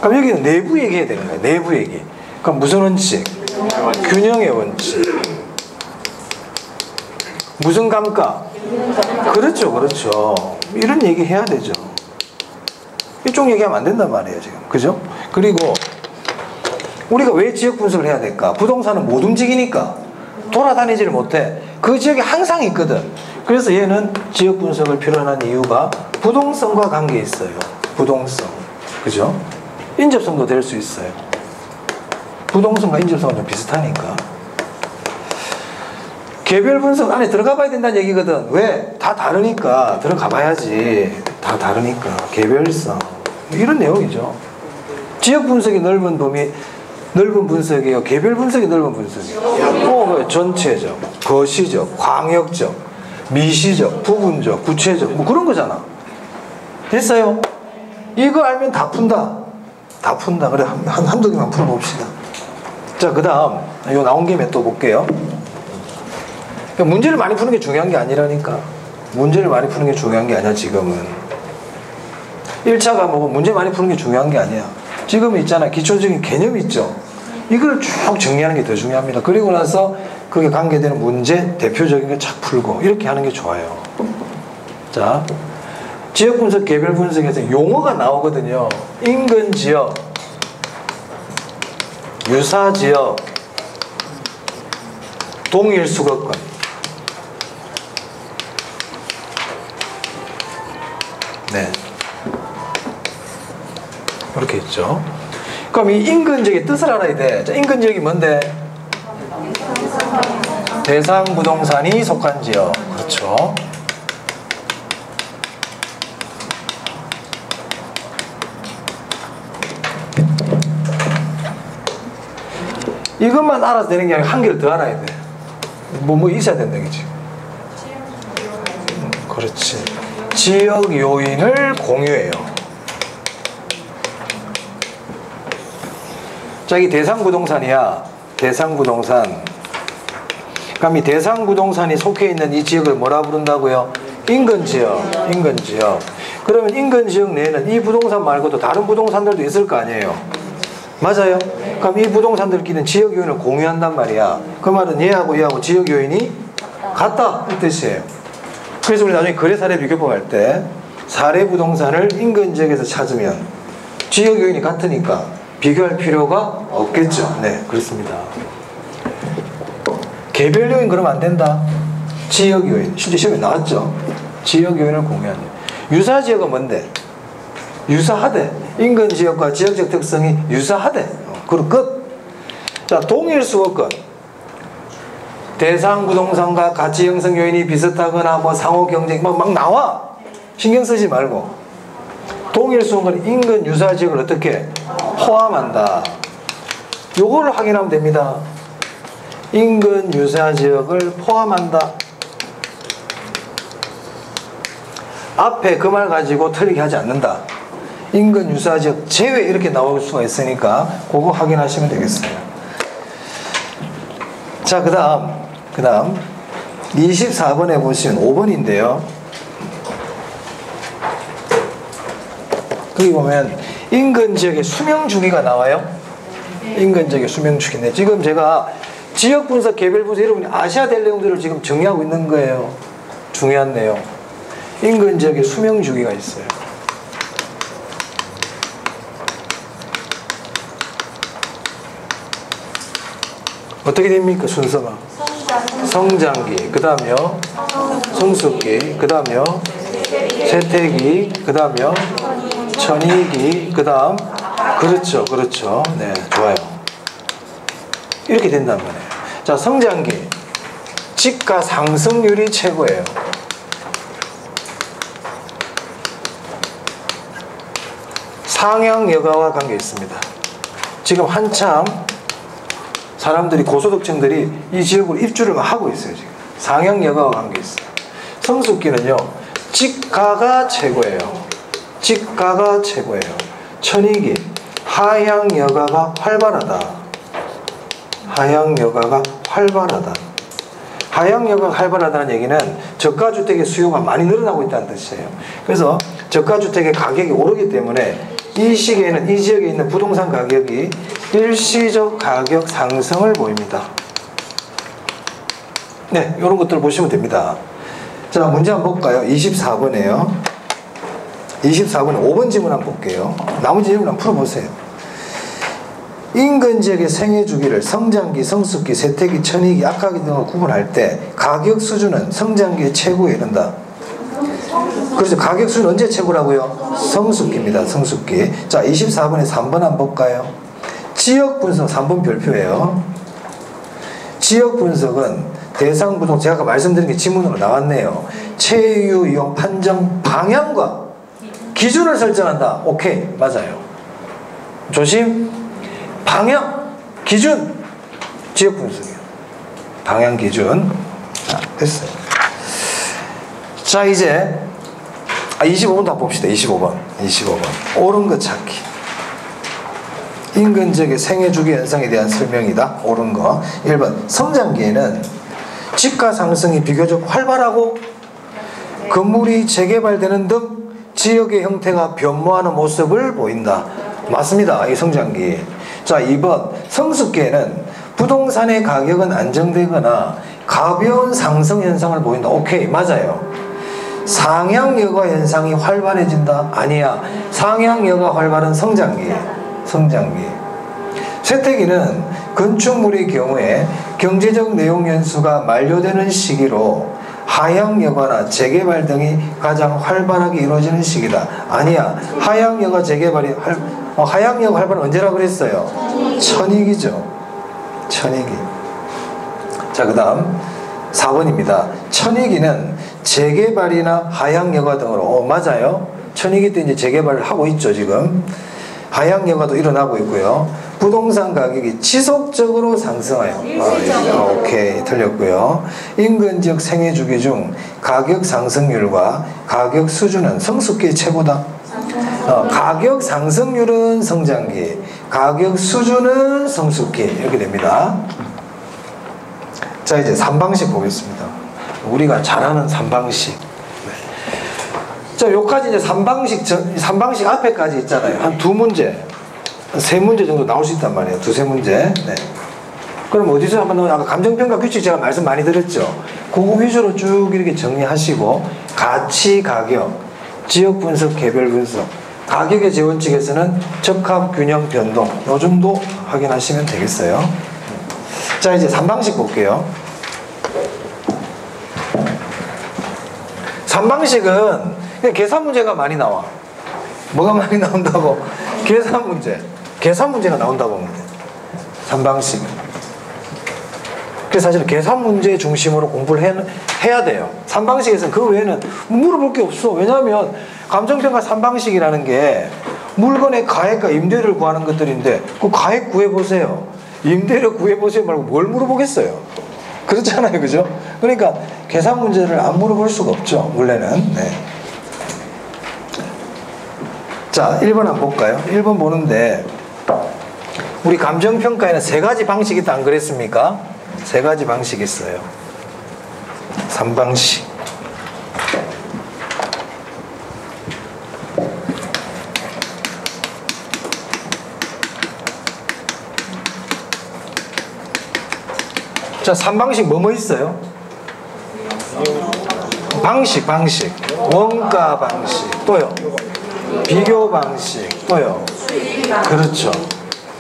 그럼 여기는 내부 얘기해야 되는 거예요. 내부 얘기. 그럼 무슨 원칙? 균형의 원칙. 무슨 감가? 그렇죠, 그렇죠. 이런 얘기 해야 되죠. 이쪽 얘기하면 안 된단 말이에요, 지금. 그죠? 그리고 우리가 왜 지역 분석을 해야 될까? 부동산은 못 움직이니까. 돌아다니지를 못해. 그 지역에 항상 있거든. 그래서 얘는 지역 분석을 필요한 이유가 부동성과 관계 있어요. 부동성. 그죠? 인접성도 될 수 있어요. 부동성과 인접성은 좀 비슷하니까. 개별 분석 안에 들어가 봐야 된다는 얘기거든. 왜? 다 다르니까 들어가 봐야지. 다 다르니까. 개별성. 이런 내용이죠. 지역 분석이 넓은 범위, 넓은 분석이에요. 개별 분석이 넓은 분석이에요. 전체적, 거시적, 광역적, 미시적, 부분적, 구체적, 뭐 그런 거잖아. 됐어요? 이거 알면 다 푼다. 다 푼다. 그래, 한두 개만 풀어봅시다. 자, 그 다음 이거 나온 김에 또 볼게요. 문제를 많이 푸는 게 중요한 게 아니라니까. 문제를 많이 푸는 게 중요한 게 아니야, 지금은. 1차 과목은 문제 많이 푸는 게 중요한 게 아니야. 지금 있잖아, 기초적인 개념 있죠. 이걸 쭉 정리하는 게 더 중요합니다. 그리고 나서 그게 관계되는 문제, 대표적인 거 착 풀고 이렇게 하는 게 좋아요. 자, 지역 분석, 개별 분석에서 용어가 나오거든요. 인근 지역, 유사지역 동일 수거권. 네. 이렇게 있죠. 그럼 이 인근지역의 뜻을 알아야 돼. 자, 인근지역이 뭔데? 대상 부동산이 속한 지역. 그렇죠. 이것만 알아서 되는 게 아니라 한 개를 더 알아야 돼. 뭐 있어야 된다, 그치? 그렇지. 지역 요인을 공유해요. 자, 이 대상 부동산이야. 대상 부동산. 그럼 이 대상 부동산이 속해 있는 이 지역을 뭐라 부른다고요? 인근 지역. 인근 지역. 그러면 인근 지역 내에는 이 부동산 말고도 다른 부동산들도 있을 거 아니에요? 맞아요? 그럼 이 부동산들끼리는 지역 요인을 공유한단 말이야. 그 말은 얘하고 얘하고 지역 요인이 같다 이 뜻이에요. 그래서 우리 나중에 거래 사례 비교법 할 때 사례 부동산을 인근 지역에서 찾으면 지역 요인이 같으니까 비교할 필요가 없겠죠. 네, 그렇습니다. 개별 요인 그러면 안 된다. 지역 요인. 실제 시험에 나왔죠. 지역 요인을 공유하는. 유사 지역은 뭔데? 유사하대. 인근 지역과 지역적 특성이 유사하대. 그리고 끝. 자, 동일 수거권. 대상 부동산과 가치 형성 요인이 비슷하거나 뭐 상호 경쟁 막 나와. 신경 쓰지 말고. 동일 수거권 인근 유사 지역을 어떻게 포함한다. 요거를 확인하면 됩니다. 인근 유사 지역을 포함한다. 앞에 그 말 가지고 틀리게 하지 않는다. 인근 유사 지역 제외 이렇게 나올 수가 있으니까 그거 확인하시면 되겠어요. 자, 그 다음 24번에 보시면 5번인데요. 거기 보면 인근 지역의 수명 주기가 나와요. 인근 지역의 수명 주기인데 지금 제가 지역 분석, 개별 분석 여러분이 아셔야 될 내용들을 지금 정리하고 있는 거예요. 중요한 내용. 인근 지역의 수명 주기가 있어요. 어떻게 됩니까? 순서가 성장기, 그 다음요 성숙기, 그 다음요 쇠퇴기, 그 다음요 천이기, 그 다음 그렇죠. 네, 좋아요. 이렇게 된단 말이에요. 자, 성장기 집가 상승률이 최고예요. 상향 여가와 관계 있습니다. 지금 한참 사람들이 고소득층들이 이 지역으로 입주를 하고 있어요. 지금 상향 여가와 관계 있어요. 성숙기는요 집가가 최고예요. 집가가 최고예요. 천이기 하향 여가가 활발하다. 하향 여가가 활발하다. 하향 여가가 활발하다는 얘기는 저가주택의 수요가 많이 늘어나고 있다는 뜻이에요. 그래서 저가주택의 가격이 오르기 때문에 이 시기에는 이 지역에 있는 부동산 가격이 일시적 가격 상승을 보입니다. 네, 이런 것들을 보시면 됩니다. 자, 문제 한번 볼까요? 24번에요. 24번에 5번 질문 한번 볼게요. 나머지 질문 한번 풀어보세요. 인근 지역의 생애 주기를 성장기, 성숙기, 쇠퇴기, 천이기, 약하기 등으로 구분할 때 가격 수준은 성장기의 최고에 이른다. 그래서 가격 수준 언제 최고라고요? 성숙기입니다. 성숙기. 자, 24번에 3번 한번 볼까요? 지역 분석 3번 별표예요. 지역 분석은 대상 부동 제가 아까 말씀드린 게 지문으로 나왔네요. 체유 이용 판정 방향과 기준을 설정한다. 오케이, 맞아요. 조심. 방향, 기준. 지역 분석이요. 방향, 기준. 자, 됐어요. 자, 이제 25번도 한번 봅시다. 25번. 옳은 거 찾기. 인근 지역의 생애 주기 현상에 대한 설명이다. 옳은 거. 1번. 성장기에는 집가 상승이 비교적 활발하고 건물이 재개발되는 등 지역의 형태가 변모하는 모습을 보인다. 맞습니다. 이 성장기. 자, 2번. 성숙기에는 부동산의 가격은 안정되거나 가벼운 상승 현상을 보인다. 오케이, 맞아요. 상향 여가 현상이 활발해진다? 아니야. 상향 여가 활발은 성장기. 쇠퇴기는 건축물의 경우에 경제적 내용 연수가 만료되는 시기로 하향여가나 재개발 등이 가장 활발하게 이루어지는 시기다. 아니야. 하향여가 재개발이 하향여가 활발은 언제라 그랬어요? 천익이죠. 천익이. 자, 그 다음 4번입니다. 천익이는 재개발이나 하향여가 등으로 맞아요. 천익이 때 이제 재개발을 하고 있죠. 지금 하향여가도 일어나고 있고요. 부동산 가격이 지속적으로 상승하여 오케이 틀렸고요. 인근 지역 생애 주기 중 가격 상승률과 가격 수준은 성숙기의 최고다. 가격 상승률은 성장기, 가격 수준은 성숙기 이렇게 됩니다. 자, 이제 3방식 보겠습니다. 우리가 잘 아는 3방식. 자, 요까지 이제 3방식 앞에까지 있잖아요. 한 2문제, 3문제 정도 나올 수 있단 말이에요. 2-3문제. 네. 그럼 어디서 한번 넣어요? 아까 감정평가 규칙 제가 말씀 많이 드렸죠. 그거 위주로 쭉 이렇게 정리하시고, 가치, 가격, 지역 분석, 개별 분석, 가격의 재원칙에서는 적합, 균형, 변동, 요 정도 확인하시면 되겠어요. 자, 이제 3방식 볼게요. 3방식은 계산 문제가 많이 나와. 뭐가 많이 나온다고? 계산 문제가 나온다고 하면 돼. 3방식. 그래서 사실 계산 문제 중심으로 공부를 해야 돼요. 3방식에서는 그 외에는 물어볼 게 없어. 왜냐하면 감정평가 3방식이라는 게 물건의 가액과 임대료를 구하는 것들인데 그 가액 구해보세요. 임대료 구해보세요 말고 뭘 물어보겠어요. 그렇잖아요. 그죠? 그러니까 계산 문제를 안 물어볼 수가 없죠. 원래는. 네. 자, 1번 한번 볼까요? 1번 보는데 우리 감정평가에는 3가지 방식이 있다 안 그랬습니까? 3가지 방식이 있어요. 3방식. 자, 3방식 뭐뭐 있어요? 방식. 원가 방식. 또요? 비교 방식. 또요? 그렇죠.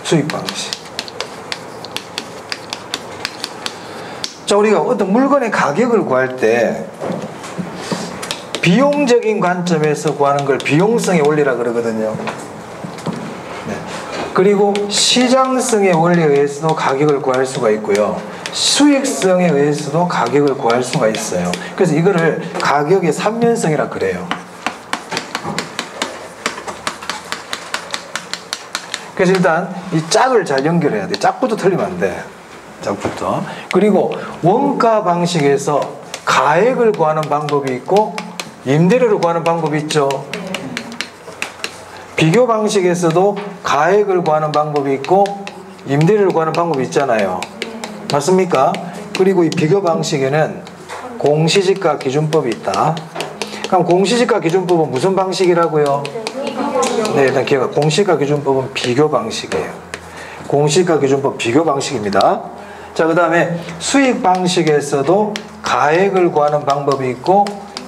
수익 방식. 자, 우리가 어떤 물건의 가격을 구할 때 비용적인 관점에서 구하는 걸 비용성의 원리라 그러거든요. 네. 그리고 시장성의 원리에 의해서도 가격을 구할 수가 있고요. 수익성에 의해서도 가격을 구할 수가 있어요. 그래서 이거를 가격의 삼면성이라 그래요. 그래서 일단 이 짝을 잘 연결해야 돼. 짝부터 틀리면 안 돼. 짝부터. 그리고 원가 방식에서 가액을 구하는 방법이 있고 임대료를 구하는 방법이 있죠. 비교 방식에서도 가액을 구하는 방법이 있고 임대료를 구하는 방법이 있잖아요. 맞습니까? 그리고 이 비교 방식에는 공시지가 기준법이 있다. 그럼 공시지가 기준법은 무슨 방식이라고요? 네, 일단 기억. 공시지가 기준법은 비교 방식이에요. 공시지가 기준법 비교 방식입니다. 자, 그 다음에 수익 방식에서도 가액을 구하는 방법이 있고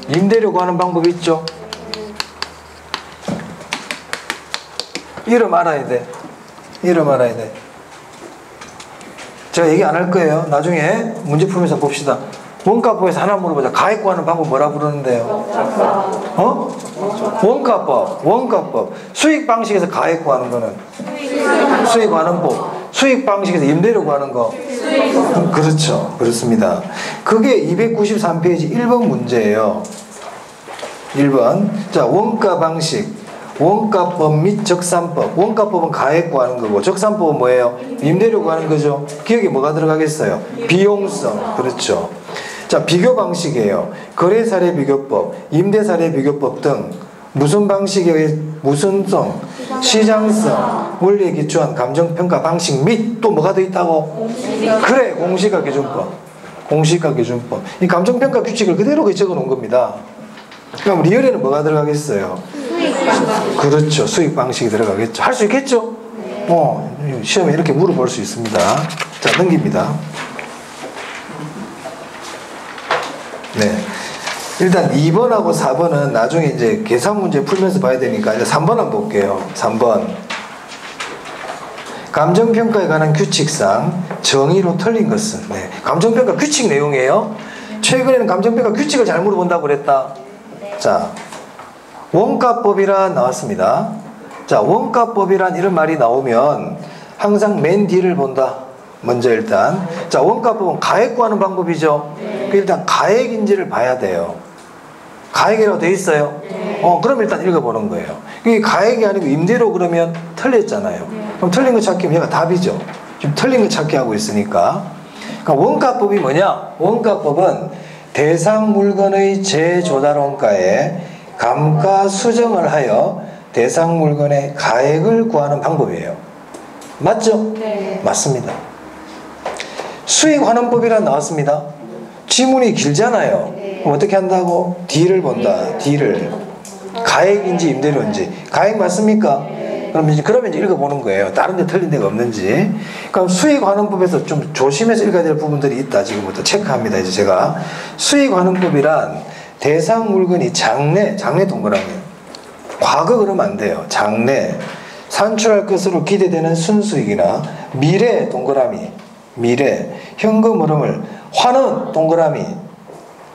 임대료 구하는 방법이 있죠. 이름 알아야 돼. 이름 알아야 돼. 제가 얘기 안 할 거예요. 나중에 문제 풀면서 봅시다. 원가법에서 하나 물어보자. 가액 구하는 방법 뭐라 부르는데요? 원가법. 수익 방식에서 가액 구하는 거는? 수익 구하는 법. 수익 방식에서 임대료 구하는 거? 그렇죠. 그렇습니다. 그게 293페이지 1번 문제예요. 1번. 자, 원가 방식. 원가법 및 적산법. 원가법은 가액 구하는 거고 적산법은 뭐예요? 임대료 구하는 거죠. 기억에 뭐가 들어가겠어요? 비용성. 그렇죠. 자, 비교 방식이에요. 거래사례 비교법, 임대사례 비교법 등 무슨 방식에 의해 무슨 성, 시장성, 원리에 기초한 감정평가 방식 및 또 뭐가 더 있다고? 그래, 공시가 기준법. 공시가 기준법. 이 감정평가 규칙을 그대로 적어 놓은 겁니다. 그럼 리얼에는 뭐가 들어가겠어요? 그렇죠. 수익 방식이 들어가겠죠. 할 수 있겠죠? 시험에 이렇게 물어볼 수 있습니다. 자, 넘깁니다. 네. 일단 2번하고 4번은 나중에 이제 계산 문제 풀면서 봐야 되니까 이제 3번 한번 볼게요. 3번. 감정평가에 관한 규칙상 정의로 틀린 것은 네. 감정평가 규칙 내용이에요. 최근에는 감정평가 규칙을 잘 물어본다고 그랬다. 자, 원가법이란 나왔습니다. 자, 원가법이란 이런 말이 나오면 항상 맨 뒤를 본다. 먼저 일단 자, 원가법은 가액 구하는 방법이죠. 일단 가액인지를 봐야 돼요. 가액이라고 돼 있어요. 그럼 일단 읽어보는 거예요. 이게 가액이 아니고 임대료 그러면 틀렸잖아요. 그럼 틀린 거 찾기면 얘가 답이죠. 지금 틀린 거 찾기 하고 있으니까. 그러니까 원가법이 뭐냐? 원가법은 대상 물건의 재조달 원가에 감가 수정을 하여 대상 물건의 가액을 구하는 방법이에요. 맞죠? 네. 맞습니다. 수익환원법이란 나왔습니다. 지문이 길잖아요. 그럼 어떻게 한다고? D를 본다. D를. 가액인지 임대료인지. 가액 맞습니까? 그러면 이제 읽어보는 거예요. 다른 데 틀린 데가 없는지. 그럼 수익환원법에서 좀 조심해서 읽어야 될 부분들이 있다. 지금부터 체크합니다. 이제 제가. 수익환원법이란 대상 물건이 장래 동그라미. 과거 그러면 안 돼요. 장래. 산출할 것으로 기대되는 순수익이나 미래 동그라미. 미래. 현금 흐름을 환원 동그라미.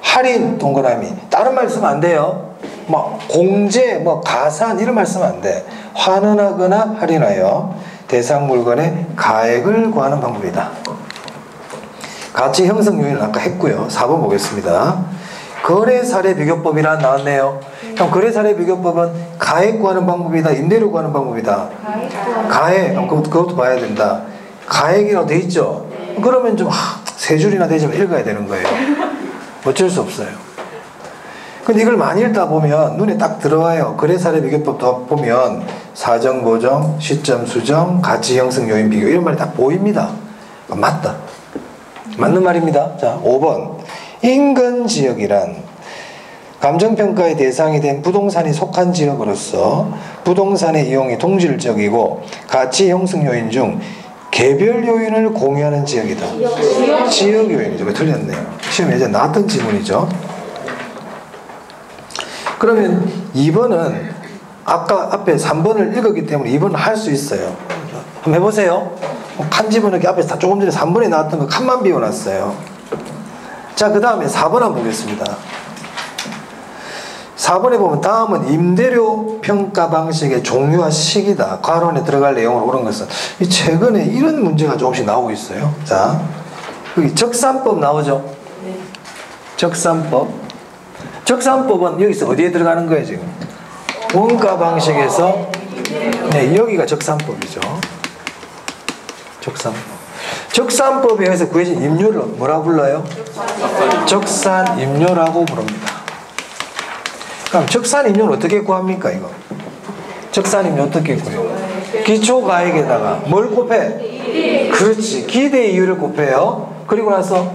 할인 동그라미. 다른 말 쓰면 안 돼요. 뭐 공제, 뭐 가산 이런 말 쓰면 안 돼. 환원하거나 할인하여 대상 물건의 가액을 구하는 방법이다. 가치 형성 요인을 아까 했고요. 4번 보겠습니다. 거래 사례 비교법이란 나왔네요. 그럼 거래 사례 비교법은 가액 구하는 방법이다. 임대료 구하는 방법이다. 가액. 그것도 봐야 된다. 가액이라고 돼 있죠. 그러면 좀 세 줄이나 되지만 읽어야 되는 거예요. 어쩔 수 없어요. 근데 이걸 많이 읽다 보면 눈에 딱 들어와요. 거래 사례 비교법 보면 사정 보정, 시점 수정, 가치 형성 요인 비교 이런 말이 딱 보입니다. 맞다. 맞는 말입니다. 자, 5번. 인근 지역이란 감정평가의 대상이 된 부동산이 속한 지역으로서 부동산의 이용이 동질적이고 가치 형성 요인 중 개별 요인을 공유하는 지역이다. 지역 요인이죠. 왜 틀렸네요. 시험에 예전에 나왔던 지문이죠. 그러면 2번은 아까 앞에 3번을 읽었기 때문에 2번은 할 수 있어요. 한번 해보세요. 칸 집어넣기 앞에 다 조금 전에 3번에 나왔던 거 칸만 비워놨어요. 자, 그 다음에 4번 한번 보겠습니다. 4번에 보면 다음은 임대료 평가 방식의 종류와 시기다. 괄호 안에 들어갈 내용으로 옳은 것은 최근에 이런 문제가 조금씩 나오고 있어요. 자, 여기 적산법 나오죠? 적산법. 적산법은 여기서 어디에 들어가는 거예요 지금? 원가 방식에서 네, 여기가 적산법이죠. 적산법. 적산법에 의해서 구해진 임료를 뭐라고 불러요? 적산임료라고 부릅니다. 그럼 적산임료는 어떻게 구합니까 이거? 적산임료 어떻게 구해요? 기초가액에다가 뭘 곱해? 그렇지. 기대 이율을 곱해요. 그리고 나서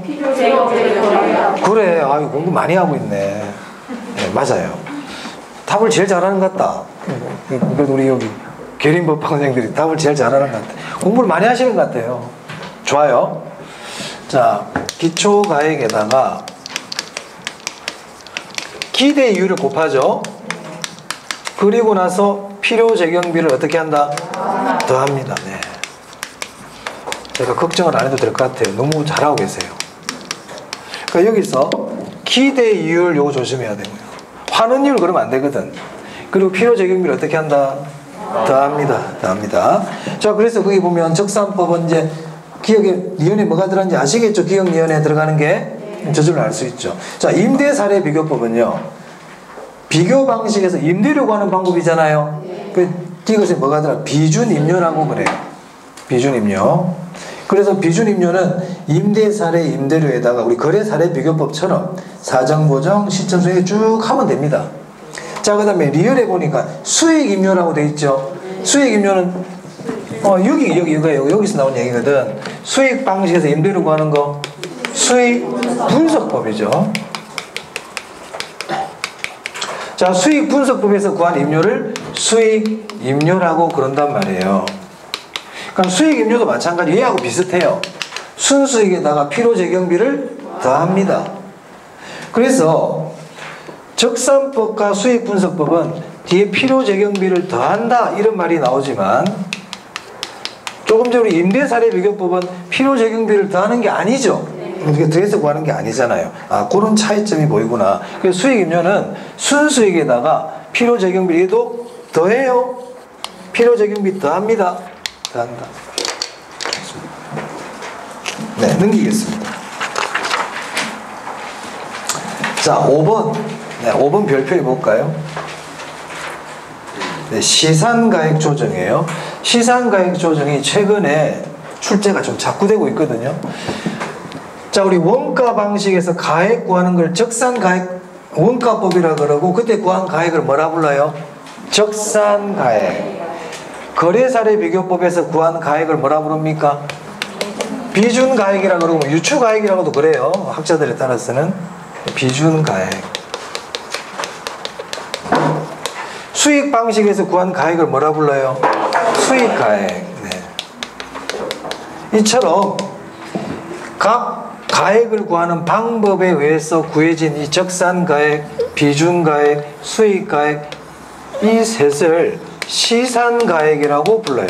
그래. 아유 공부 많이 하고 있네. 네, 맞아요. 답을 제일 잘하는 것 같다. 그래도 우리 여기 계림법학생들이 답을 제일 잘하는 것 같아. 공부를 많이 하시는 것 같아요. 좋아요. 자, 기초가액에다가 기대 이율을 곱하죠. 그리고 나서 필요 적용비를 어떻게 한다? 더합니다. 네. 제가 걱정을 안 해도 될 것 같아요. 너무 잘하고 계세요. 그러니까 여기서 기대 이율 요거 조심해야 되고요. 환원이율 그러면 안 되거든. 그리고 필요 적용비를 어떻게 한다? 더합니다. 더합니다. 자, 그래서 거기 보면 적산법은 이제 기억에 니은에 뭐가 들어간지 아시겠죠? 기억 니은에 들어가는 게 저절로 알 수 있죠. 자, 임대 사례 비교법은요. 비교 방식에서 임대료 구하는 방법이잖아요. 이것이 뭐가 들어가? 비준 임료라고 그래요. 비준 임료. 그래서 비준 임료는 임대 사례 임대료에다가 우리 거래 사례 비교법처럼 사정 보정 시점 수익 쭉 하면 됩니다. 자, 그다음에 리얼에 보니까 수익 임료라고 돼 있죠. 수익 임료는 여기서 나온 얘기거든. 수익 방식에서 임대료 구하는 거 수익 분석법이죠. 자, 수익 분석법에서 구한 임료를 수익 임료라고 그런단 말이에요. 그럼 수익 임료도 마찬가지. 얘하고 비슷해요. 순수익에다가 필요 적용비를 더합니다. 그래서 적산법과 수익 분석법은 뒤에 필요 적용비를 더한다 이런 말이 나오지만 조금 전에 임대사례비교법은 필요적용비를 더하는 게 아니죠. 이게 더해서 구하는 게 아니잖아요. 아, 그런 차이점이 보이구나. 그래서 수익임료는 순수익에다가 필요적용비도 더해요. 필요적용비 더합니다. 더한다. 네, 넘기겠습니다. 자, 5번. 네, 5번 별표 해볼까요? 네, 시산가액 조정이에요. 시산가액 조정이 최근에 출제가 좀 자꾸 되고 있거든요. 자, 우리 원가 방식에서 가액 구하는 걸 적산가액 원가법이라 그러고, 그때 구한 가액을 뭐라 불러요? 적산가액. 거래사례비교법에서 구한 가액을 뭐라 부릅니까? 비준가액이라 그러고, 유추가액이라고도 그래요. 학자들에 따라서는. 비준가액. 수익 방식에서 구한 가액을 뭐라 불러요? 수익가액. 네. 이처럼 각 가액을 구하는 방법에 의해서 구해진 이 적산가액, 비준가액, 수익가액, 이 셋을 시산가액이라고 불러요.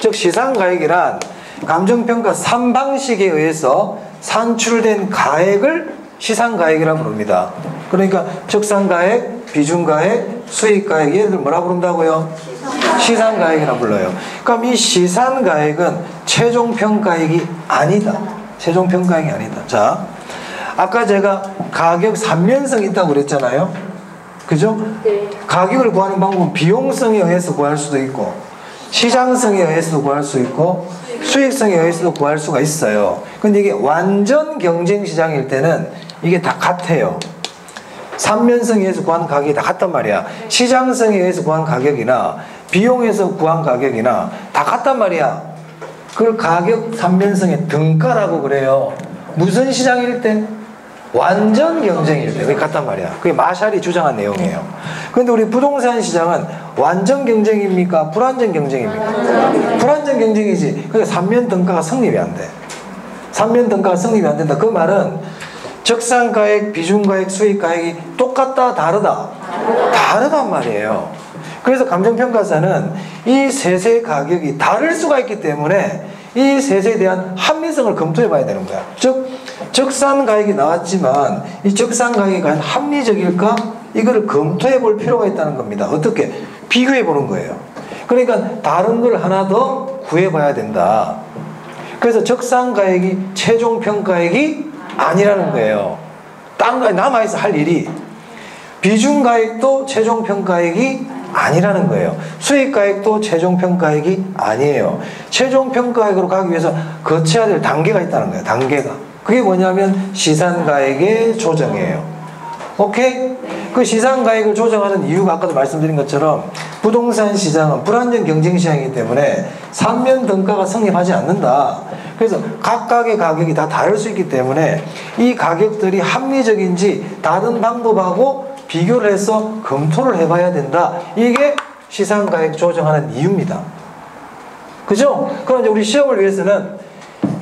즉 시산가액이란 감정평가 3방식에 의해서 산출된 가액을 시산가액이라고 부릅니다. 그러니까 적산가액, 비준가액, 수익가액, 얘들 뭐라 부른다고요? 시산가액이라고 불러요. 그럼 이 시산가액은 최종평가액이 아니다. 최종평가액이 아니다. 자, 아까 제가 가격 3면성이 있다고 그랬잖아요. 그죠? 네. 가격을 구하는 방법은 비용성에 의해서 구할 수도 있고, 시장성에 의해서도 구할 수 있고, 수익성에 의해서도 구할 수가 있어요. 근데 이게 완전 경쟁 시장일 때는 이게 다 같아요. 3면성에 의해서 구한 가격이 다 같단 말이야. 시장성에 의해서 구한 가격이나 비용에서 구한 가격이나 다 같단 말이야. 그걸 가격 3면성의 등가라고 그래요. 무슨 시장일 때? 완전 경쟁일 때. 그게 같단 말이야. 그게 마샬이 주장한 내용이에요. 그런데 우리 부동산 시장은 완전 경쟁입니까? 불완전 경쟁입니까? 불완전 경쟁이지. 그러니까 3면 등가가 성립이 안 돼. 3면 등가가 성립이 안 된다. 그 말은 적산가액, 비준가액, 수익가액이 똑같다, 다르다? 다르단 말이에요. 그래서 감정평가사는 이 셋의 가격이 다를 수가 있기 때문에 이 셋에 대한 합리성을 검토해 봐야 되는 거야. 즉 적산가액이 나왔지만 이 적산가액이 과연 합리적일까? 이거를 검토해 볼 필요가 있다는 겁니다. 어떻게? 비교해 보는 거예요. 그러니까 다른 걸 하나 더 구해 봐야 된다. 그래서 적산가액이 최종평가액이 아니라는 거예요. 딴 거에 남아있어 할 일이. 비준가액도 최종평가액이 아니라는 거예요. 수익가액도 최종평가액이 아니에요. 최종평가액으로 가기 위해서 거쳐야 될 단계가 있다는 거예요. 단계가. 그게 뭐냐면 시산가액의 조정이에요. 오케이? 그 시산가액을 조정하는 이유가 아까도 말씀드린 것처럼 부동산 시장은 불안정 경쟁 시장이기 때문에 3면 등가가 성립하지 않는다. 그래서 각각의 가격이 다 다를 수 있기 때문에 이 가격들이 합리적인지 다른 방법하고 비교를 해서 검토를 해봐야 된다. 이게 시산가액 조정하는 이유입니다. 그죠? 그럼 이제 우리 시험을 위해서는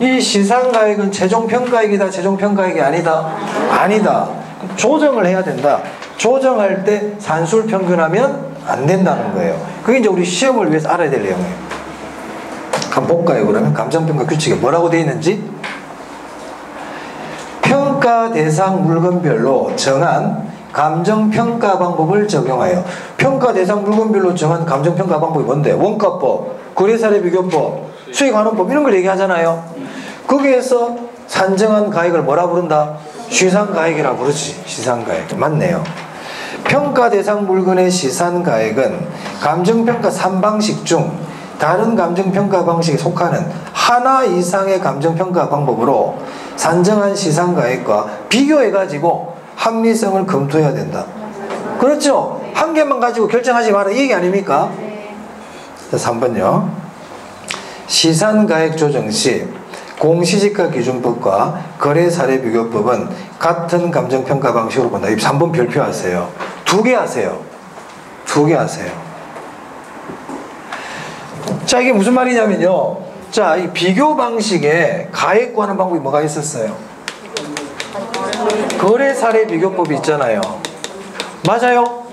이 시산가액은 최종평가액이다, 최종평가액이 아니다? 아니다. 조정을 해야 된다. 조정할 때 산술평균하면 안 된다는 거예요. 그게 이제 우리 시험을 위해서 알아야 될 내용이에요. 한번 볼까요? 그러면 감정평가 규칙에 뭐라고 되어 있는지? 평가 대상 물건별로 정한 감정평가 방법을 적용하여. 평가 대상 물건별로 정한 감정평가 방법이 뭔데? 원가법, 거래사례비교법, 수익환원법 이런 걸 얘기하잖아요. 거기에서 산정한 가액을 뭐라 부른다? 시산가액이라 부르지. 시산가액. 맞네요. 평가 대상 물건의 시산가액은 감정평가 3방식 중 다른 감정평가 방식에 속하는 하나 이상의 감정평가 방법으로 산정한 시산가액과 비교해가지고 합리성을 검토해야 된다. 그렇죠? 한 개만 가지고 결정하지 마라. 이 얘기 아닙니까? 자, 3번요. 시산가액 조정 시 공시지가 기준법과 거래사례비교법은 같은 감정평가 방식으로 본다. 이 3번 별표하세요. 2개 하세요. 2개 하세요. 자, 이게 무슨 말이냐면요. 자, 이 비교 방식에 가액 구하는 방법이 뭐가 있었어요? 거래사례비교법이 있잖아요. 맞아요?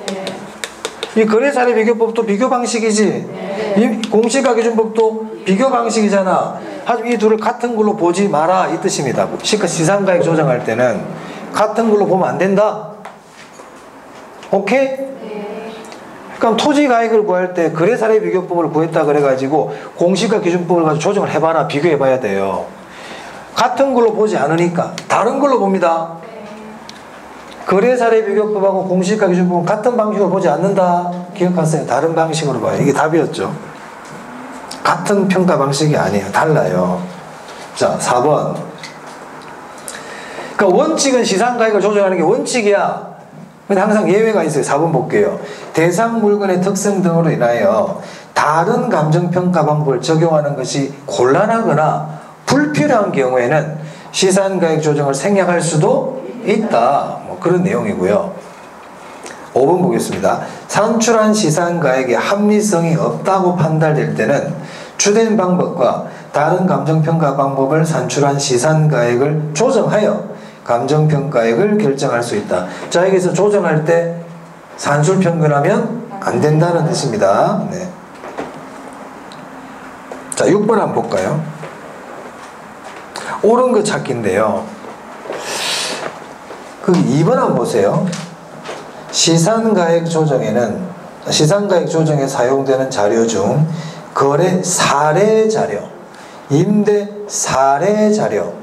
이 거래사례비교법도 비교 방식이지? 이 공시가기준법도 비교 방식이잖아. 하지만 이 둘을 같은 걸로 보지 마라 이 뜻입니다. 시상가액 조정할 때는 같은 걸로 보면 안 된다. 오케이? 그럼 토지가액을 구할 때 거래사례비교법을 구했다 그래가지고 공시가기준법을 가지고 조정을 해봐라 비교해봐야 돼요. 같은 걸로 보지 않으니까 다른 걸로 봅니다. 거래사례비교법하고 공시가기준법은 같은 방식으로 보지 않는다. 기억하세요. 다른 방식으로 봐요. 이게 답이었죠. 같은 평가 방식이 아니에요. 달라요. 자, 4번. 그러니까 원칙은 시상가액을 조정하는 게 원칙이야. 근데 항상 예외가 있어요. 4번 볼게요. 대상 물건의 특성 등으로 인하여 다른 감정평가 방법을 적용하는 것이 곤란하거나 불필요한 경우에는 시상가액 조정을 생략할 수도 있다. 뭐 그런 내용이고요. 5번 보겠습니다. 산출한 시상가액의 합리성이 없다고 판단될 때는 주된 방법과 다른 감정평가 방법을 산출한 시상가액을 조정하여 감정평가액을 결정할 수 있다. 자, 여기서 조정할 때 산술평균하면 안 된다는 뜻입니다. 네. 자, 6번 한번 볼까요? 옳은 거 찾기인데요. 그 2번 한번 보세요. 시상가액 조정에 사용되는 자료 중 거래 사례 자료, 임대 사례 자료,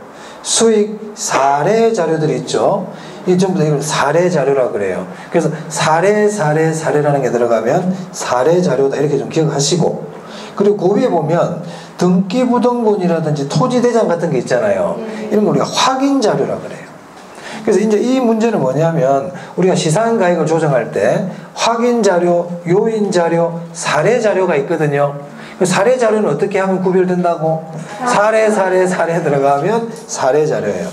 수익 사례 자료들이 있죠. 이 전부 다 이걸 사례 자료라 그래요. 그래서 사례라는 게 들어가면 사례 자료다 이렇게 좀 기억하시고, 그리고 그 위에 보면 등기부등본이라든지 토지대장 같은 게 있잖아요. 이런 걸 우리가 확인 자료라 그래요. 그래서 이제 이 문제는 뭐냐면 우리가 시상가액을 조정할 때 확인 자료, 요인 자료, 사례 자료가 있거든요. 사례 자료는 어떻게 하면 구별된다고? 사례 들어가면 사례 자료예요.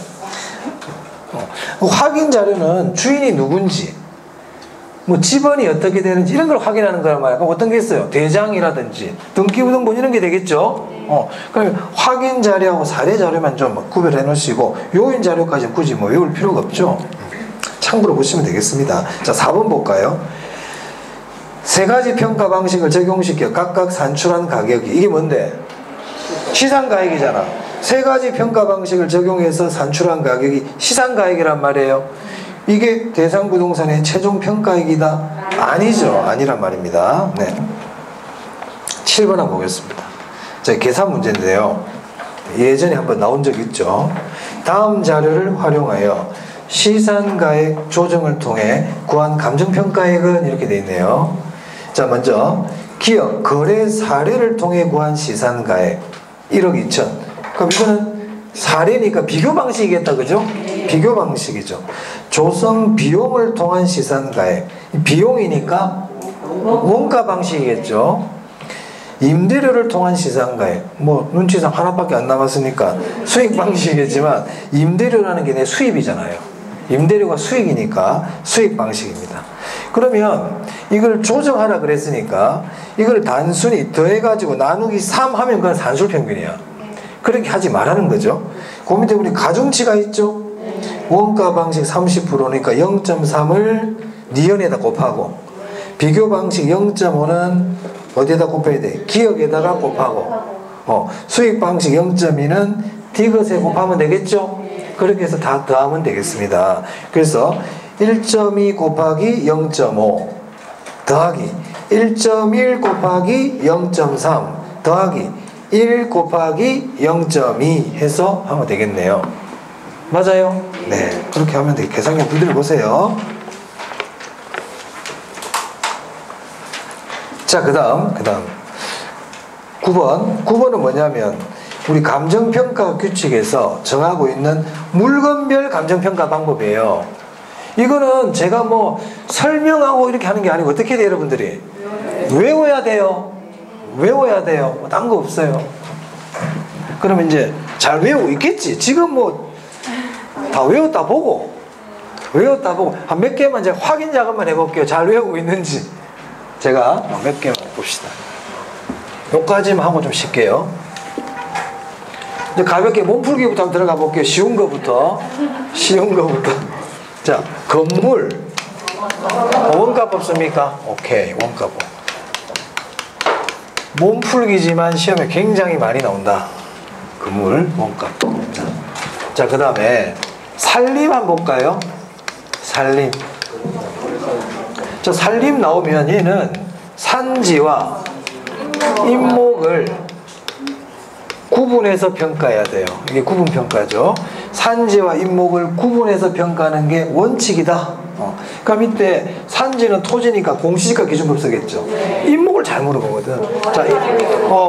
확인 자료는 주인이 누군지, 뭐 집원이 어떻게 되는지 이런 걸 확인하는 거란 말이에요. 그럼 어떤 게 있어요? 대장이라든지 등기부등본 이런 게 되겠죠. 그럼 확인 자료하고 사례 자료만 좀 구별해 놓으시고 요인 자료까지는 굳이 뭐 외울 필요가 없죠. 참고로 보시면 되겠습니다. 자, 4번 볼까요? 세 가지 평가 방식을 적용시켜 각각 산출한 가격이, 이게 뭔데? 시상가액이잖아. 세 가지 평가 방식을 적용해서 산출한 가격이 시상가액이란 말이에요. 이게 대상 부동산의 최종 평가액이다? 아니죠. 아니란 말입니다. 네. 7번 한번 보겠습니다. 자, 계산 문제인데요. 예전에 한번 나온 적 있죠. 다음 자료를 활용하여 시상가액 조정을 통해 구한 감정평가액은 이렇게 되어 있네요. 자, 먼저 기업 거래 사례를 통해 구한 시상가액 1억 2천. 그럼 이거는 사례니까 비교 방식이겠다, 그죠? 비교 방식이죠. 조성 비용을 통한 시상가액, 비용이니까 원가 방식이겠죠. 임대료를 통한 시상가액, 뭐 눈치상 하나밖에 안 남았으니까 수익 방식이겠지만 임대료라는 게 내 수입이잖아요. 임대료가 수익이니까 수익 방식입니다. 그러면 이걸 조정하라 그랬으니까 이걸 단순히 더해가지고 나누기 3 하면 그건 산술평균이야. 그렇게 하지 말라는 거죠. 그 밑에 우리 가중치가 있죠. 원가 방식 30%니까 0.3을 니은에다 곱하고, 비교 방식 0.5는 어디에다 곱해야 돼? 기억에다가 곱하고, 수익 방식 0.2는 디귿에 곱하면 되겠죠. 그렇게 해서 다 더하면 되겠습니다. 그래서 1.2 곱하기 0.5 더하기 1.1 곱하기 0.3 더하기 1 곱하기 0.2 해서 하면 되겠네요. 맞아요? 네, 그렇게 하면 되겠. 계산기 두드려 보세요. 자, 그 다음 9번은 뭐냐면 우리 감정평가 규칙에서 정하고 있는 물건별 감정평가 방법이에요. 이거는 제가 뭐 설명하고 이렇게 하는 게 아니고 어떻게 돼요, 여러분들이? 외워야 돼요. 뭐 딴 거 없어요. 그러면 이제 잘 외우고 있겠지. 지금 뭐 다 외웠다 보고 한 몇 개만 제가 확인 작업만 해볼게요. 잘 외우고 있는지. 제가 몇 개만 봅시다. 여기까지만 하고 좀 쉴게요. 이제 가볍게 몸풀기부터 한번 들어가 볼게요. 쉬운 거부터. 자, 건물 원가법 씁니까? 오케이, 원가법. 몸풀기지만 시험에 굉장히 많이 나온다. 그물, 원값. 자, 그 다음에 살림 한번 볼까요? 살림. 자, 살림 나오면 얘는 산지와 인목을 구분해서 평가해야 돼요. 이게 구분평가죠. 산지와 인목을 구분해서 평가하는 게 원칙이다. 그럼 이때 산지는 토지니까 공시지가 기준법 쓰겠죠. 인목을 잘 물어보거든. 자,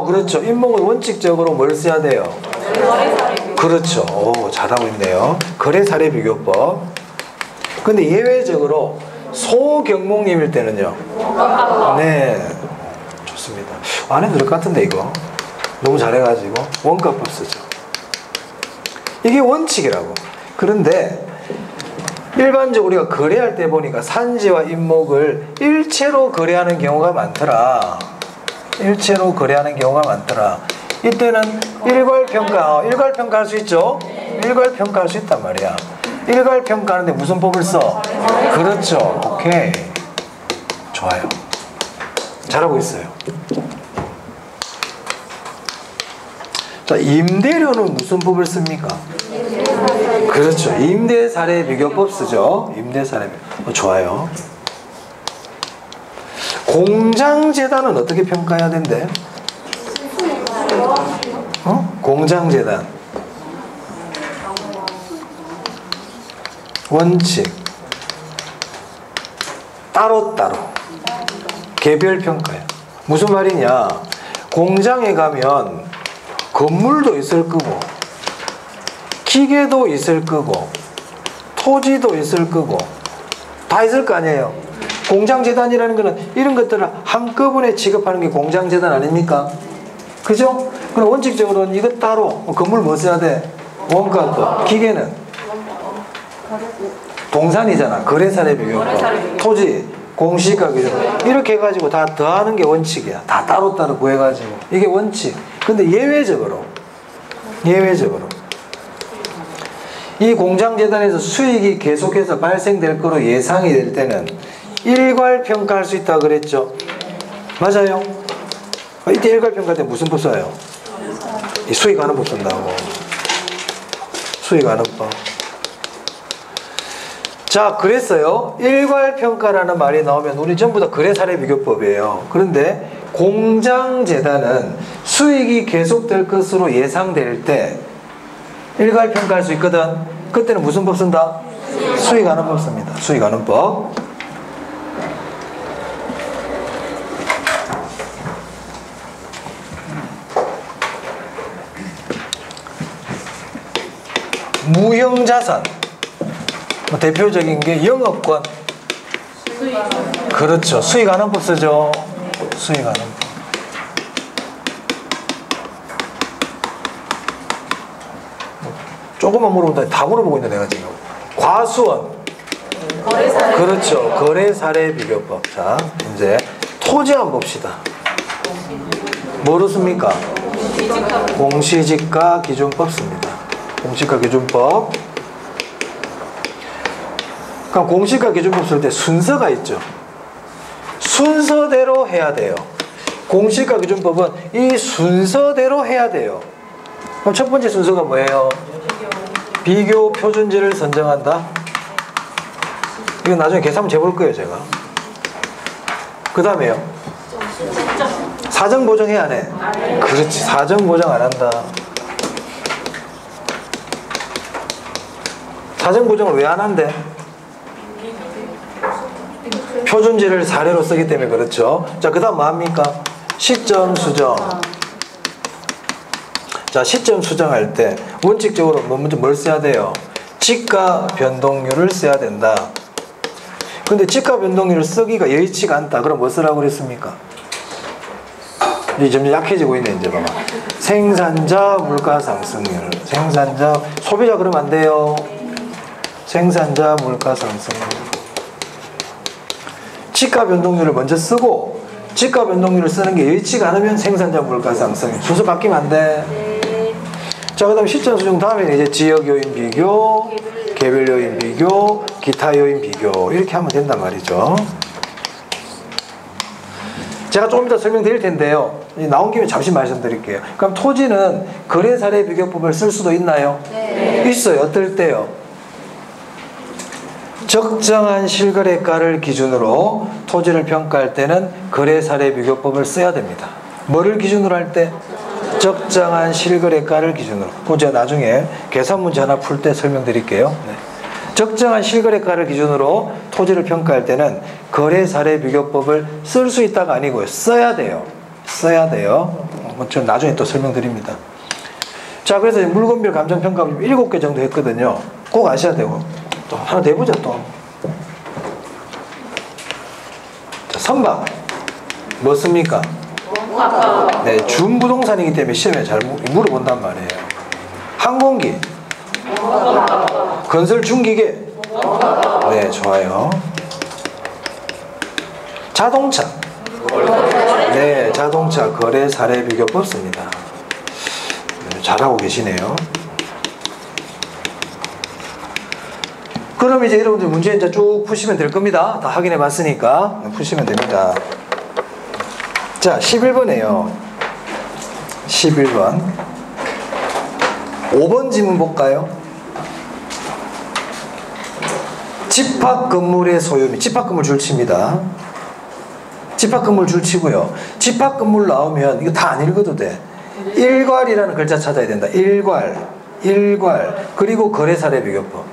그렇죠. 인목은 원칙적으로 뭘 써야 돼요? 그렇죠. 오, 잘하고 있네요. 거래사례비교법. 근데 예외적으로 소경목님일 때는요. 네, 좋습니다. 안 해도 될 것 같은데 이거 너무 잘해가지고 원가법 쓰죠. 이게 원칙이라고. 그런데 일반적으로 우리가 거래할 때 보니까 산지와 인목을 일체로 거래하는 경우가 많더라. 일체로 거래하는 경우가 많더라. 이때는 일괄평가 할 수 있죠? 일괄평가 할 수 있단 말이야. 일괄평가하는데 무슨 법을 써? 그렇죠. 오케이. 좋아요. 잘하고 있어요. 자, 임대료는 무슨 법을 씁니까? 그렇죠. 임대사례비교법 쓰죠. 임대사례비교법. 좋아요. 공장재단은 어떻게 평가해야 된대? 공장재단. 원칙. 따로따로. 개별평가야. 무슨 말이냐? 공장에 가면 건물도 있을 거고, 기계도 있을 거고, 토지도 있을 거고, 다 있을 거 아니에요. 공장재단이라는 거는 이런 것들을 한꺼번에 취급하는 게 공장재단 아닙니까? 그죠? 그럼 원칙적으로는 이것 따로, 건물 뭐 써야 돼? 원가도. 기계는? 동산이잖아. 거래사례비교법. 토지, 공시지가 기준. 이렇게 해가지고 다 더하는 게 원칙이야. 다 따로따로 구해가지고. 이게 원칙. 근데 예외적으로 이 공장재단에서 수익이 계속해서 발생될 거로 예상이 될 때는 일괄평가할 수 있다고 그랬죠. 맞아요. 이때 일괄평가 때 무슨 법 써요? 이 수익하는 법 쓴다고. 수익하는 법. 자, 그랬어요. 일괄평가라는 말이 나오면 우리 전부 다 거래사례비교법이에요. 그런데 공장재단은 수익이 계속될 것으로 예상될 때 일괄평가할 수 있거든. 그때는 무슨 법 쓴다? 수익하는 법 씁니다. 수익하는 법. 무형자산. 대표적인 게 영업권. 그렇죠. 수익하는 법 쓰죠. 수익하는 법. 조금만 물어본다. 다 물어보고 있네 내가 지금. 과수원. 그렇죠. 거래사례비교법. 자, 이제 토지 한번 봅시다. 뭐로 씁니까? 공시지가 기준법 씁니다. 공시지가 기준법. 그럼 공시지가 기준법 쓸 때 순서가 있죠. 순서대로 해야 돼요. 공시지가 기준법은 이 순서대로 해야 돼요. 그럼 첫 번째 순서가 뭐예요? 비교 표준지를 선정한다. 이거 나중에 계산 재볼 거예요 제가. 그 다음에요. 사정 보정해 안 해? 그렇지. 사정 보정 안 한다. 사정 보정을 왜 안 한대? 표준지를 사례로 쓰기 때문에 그렇죠. 자, 그 다음 뭐 합니까? 시점 수정. 자, 시점 수정할 때 원칙적으로 먼저 뭘 써야 돼요? 지가 변동률을 써야 된다. 근데 지가 변동률을 쓰기가 여의치가 않다. 그럼 뭐 쓰라고 그랬습니까? 이제 점점 약해지고 있네. 이제 봐봐. 생산자 물가 상승률. 생산자, 소비자 그러면 안 돼요. 생산자 물가 상승률. 지가 변동률을 먼저 쓰고, 지가 변동률을 쓰는 게 여의치가 않으면 생산자 물가 상승률. 순서 바뀌면 안 돼. 자, 그 다음 시점 수정 다음에 이제 지역 요인 비교, 개별 요인 비교, 기타 요인 비교. 이렇게 하면 된단 말이죠. 제가 조금 이따 설명드릴 텐데요. 나온 김에 잠시 말씀드릴게요. 그럼 토지는 거래 사례 비교법을 쓸 수도 있나요? 네. 있어요. 어떨 때요? 적정한 실거래가를 기준으로 토지를 평가할 때는 거래 사례 비교법을 써야 됩니다. 뭐를 기준으로 할 때? 적정한 실거래가를 기준으로. 그건 제가 나중에 계산 문제 하나 풀 때 설명드릴게요. 네. 적정한 실거래가를 기준으로 토지를 평가할 때는 거래 사례 비교법을 쓸 수 있다가 아니고요. 써야 돼요. 써야 돼요. 저 나중에 또 설명드립니다. 자, 그래서 물건별 감정평가 7개 정도 했거든요. 꼭 아셔야 되고. 또 하나 더 해보자 또. 자, 선박. 뭐 씁니까? 네, 준부동산이기 때문에 시험에 잘 물어본단 말이에요. 항공기. 건설 중기계. 네, 좋아요. 자동차. 네, 자동차 거래 사례 비교법 씁니다. 네, 잘하고 계시네요. 그럼 이제 여러분들 문제 이제 쭉 푸시면 될 겁니다. 다 확인해 봤으니까 푸시면 됩니다. 자, 11번이에요. 11번. 5번 지문 볼까요? 집합 건물의 소유미. 집합 건물 줄칩니다. 집합 건물 줄치고요. 집합 건물 나오면 이거 다 안 읽어도 돼. 일괄이라는 글자 찾아야 된다. 일괄. 그리고 거래사례 비교법.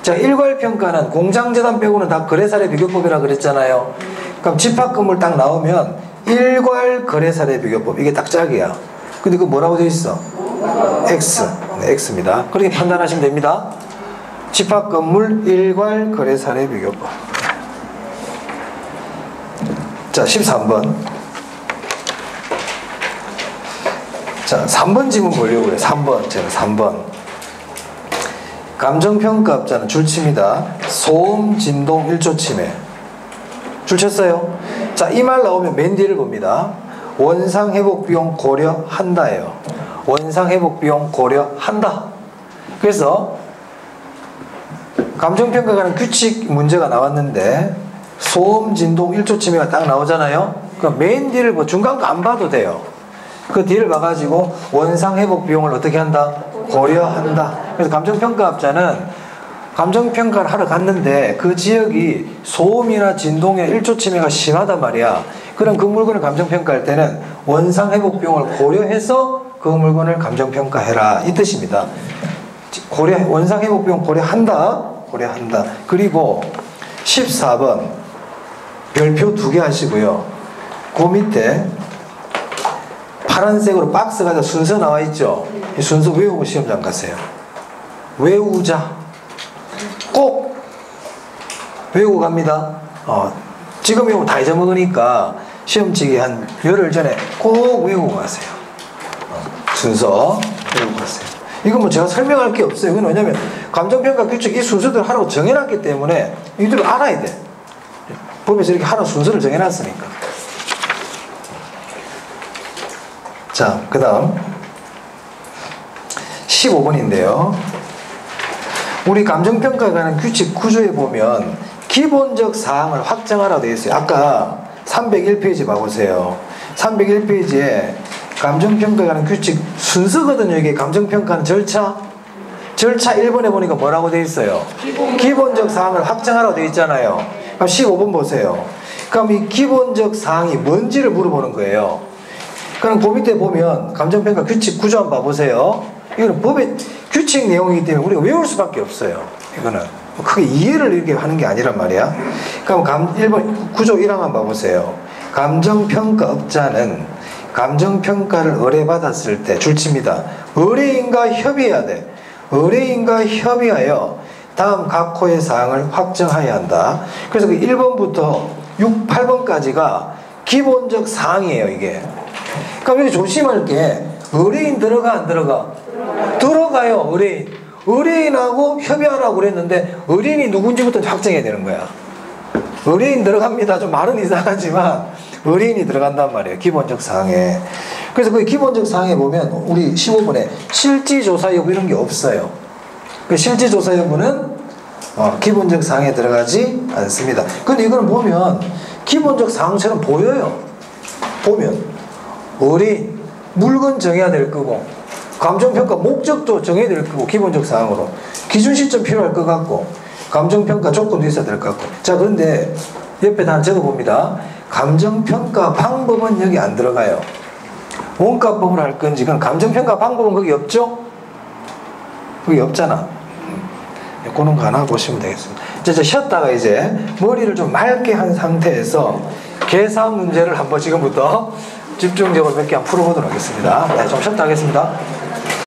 자, 일괄 평가는 공장재단 빼고는 다 거래사례 비교법이라 그랬잖아요. 그럼 집합 건물 딱 나오면 일괄 거래사례 비교법. 이게 딱 짝이야. 근데 그거 뭐라고 돼 있어? X. 네, X입니다. 그렇게 판단하시면 됩니다. 집합 건물 일괄 거래 사례 비교법. 자, 13번. 자, 3번 지문 보려고요. 3번. 제가 3번. 감정평가업자는 줄칩니다. 소음, 진동, 일조 침해. 줄쳤어요? 자, 이 말 나오면 맨 뒤를 봅니다. 원상회복비용 고려한다예요. 원상회복비용 고려한다. 그래서 감정평가가는 규칙 문제가 나왔는데 소음, 진동, 일조 침해가 딱 나오잖아요. 그럼 맨 뒤를 중간 거 안 봐도 돼요. 그 뒤를 봐가지고 원상회복비용을 어떻게 한다? 고려한다. 그래서 감정평가업자는 감정평가를 하러 갔는데 그 지역이 소음이나 진동이나 일조 침해가 심하단 말이야. 그럼 그 물건을 감정평가할 때는 원상회복비용을 고려해서 그 물건을 감정평가해라, 이 뜻입니다. 원상회복비용 고려한다. 그리고 14번 별표 2개 하시고요. 그 밑에 파란색으로 박스가 순서 나와 있죠. 이 순서 외우고 시험장 가세요. 외우자. 꼭 외우고 갑니다. 지금 외우면 다 잊어먹으니까 시험치기 한 열흘 전에 꼭 외우고 가세요. 순서 외우고 가세요. 이건 뭐 제가 설명할 게 없어요. 이건 왜냐면 감정평가 규칙 이 순서대로 하라고 정해놨기 때문에 이들을 알아야 돼. 보면서 이렇게 하나 순서를 정해놨으니까. 자, 그 다음 15번인데요. 우리 감정평가에 관한 규칙 구조에 보면 기본적 사항을 확정하라고 되어 있어요. 아까 301페이지 봐보세요. 301페이지에 감정평가에 관한 규칙 순서거든요. 이게 감정평가는 절차 1번에 보니까 뭐라고 되어 있어요? 기본적 사항을 확정하라고 되어 있잖아요. 그럼 15번 보세요. 그럼 이 기본적 사항이 뭔지를 물어보는 거예요. 그럼 그 밑에 보면 감정평가 규칙 구조 한번 봐보세요. 이거는 법의 규칙 내용이기 때문에 우리가 외울 수밖에 없어요. 이거는 크게 이해를 이렇게 하는 게 아니란 말이야. 그럼 1번 구조 1항 한번 봐보세요. 감정평가업자는 감정평가를 의뢰받았을 때 줄칩니다. 의뢰인과 협의해야 돼. 의뢰인과 협의하여 다음 각 호의 사항을 확정해야 한다. 그래서 그 1번부터 6, 8번까지가 기본적 사항이에요. 이게. 그럼 여기 조심할 게 의뢰인 들어가 안 들어가? 들어가요. 의뢰인하고 협의하라고 그랬는데 의뢰인이 누군지부터 확정해야 되는 거야. 의뢰인 들어갑니다. 좀 말은 이상하지만 의뢰인이 들어간단 말이에요. 기본적 사항에. 그래서 그 기본적 사항에 보면 우리 15번에 실지조사 여부 이런 게 없어요. 그 실지조사 여부는 기본적 사항에 들어가지 않습니다. 근데 이걸 보면 기본적 사항처럼 보여요. 보면 어린 물건 정해야 될 거고 감정평가 목적도 정해야 될 거고 기본적 사항으로 기준 시점 필요할 것 같고 감정평가 조건도 있어야 될 것 같고 자 그런데 옆에다 하나 적어봅니다. 감정평가 방법은 여기 안 들어가요. 원가법을 할 건지 그럼 감정평가 방법은 거기 없죠? 거기 없잖아. 그런 거 하나 보시면 되겠습니다. 이제 쉬었다가 이제 머리를 좀 맑게 한 상태에서 계산 문제를 한번 지금부터 집중적으로 몇 개 풀어보도록 하겠습니다. 네, 좀 쉬었다 하겠습니다.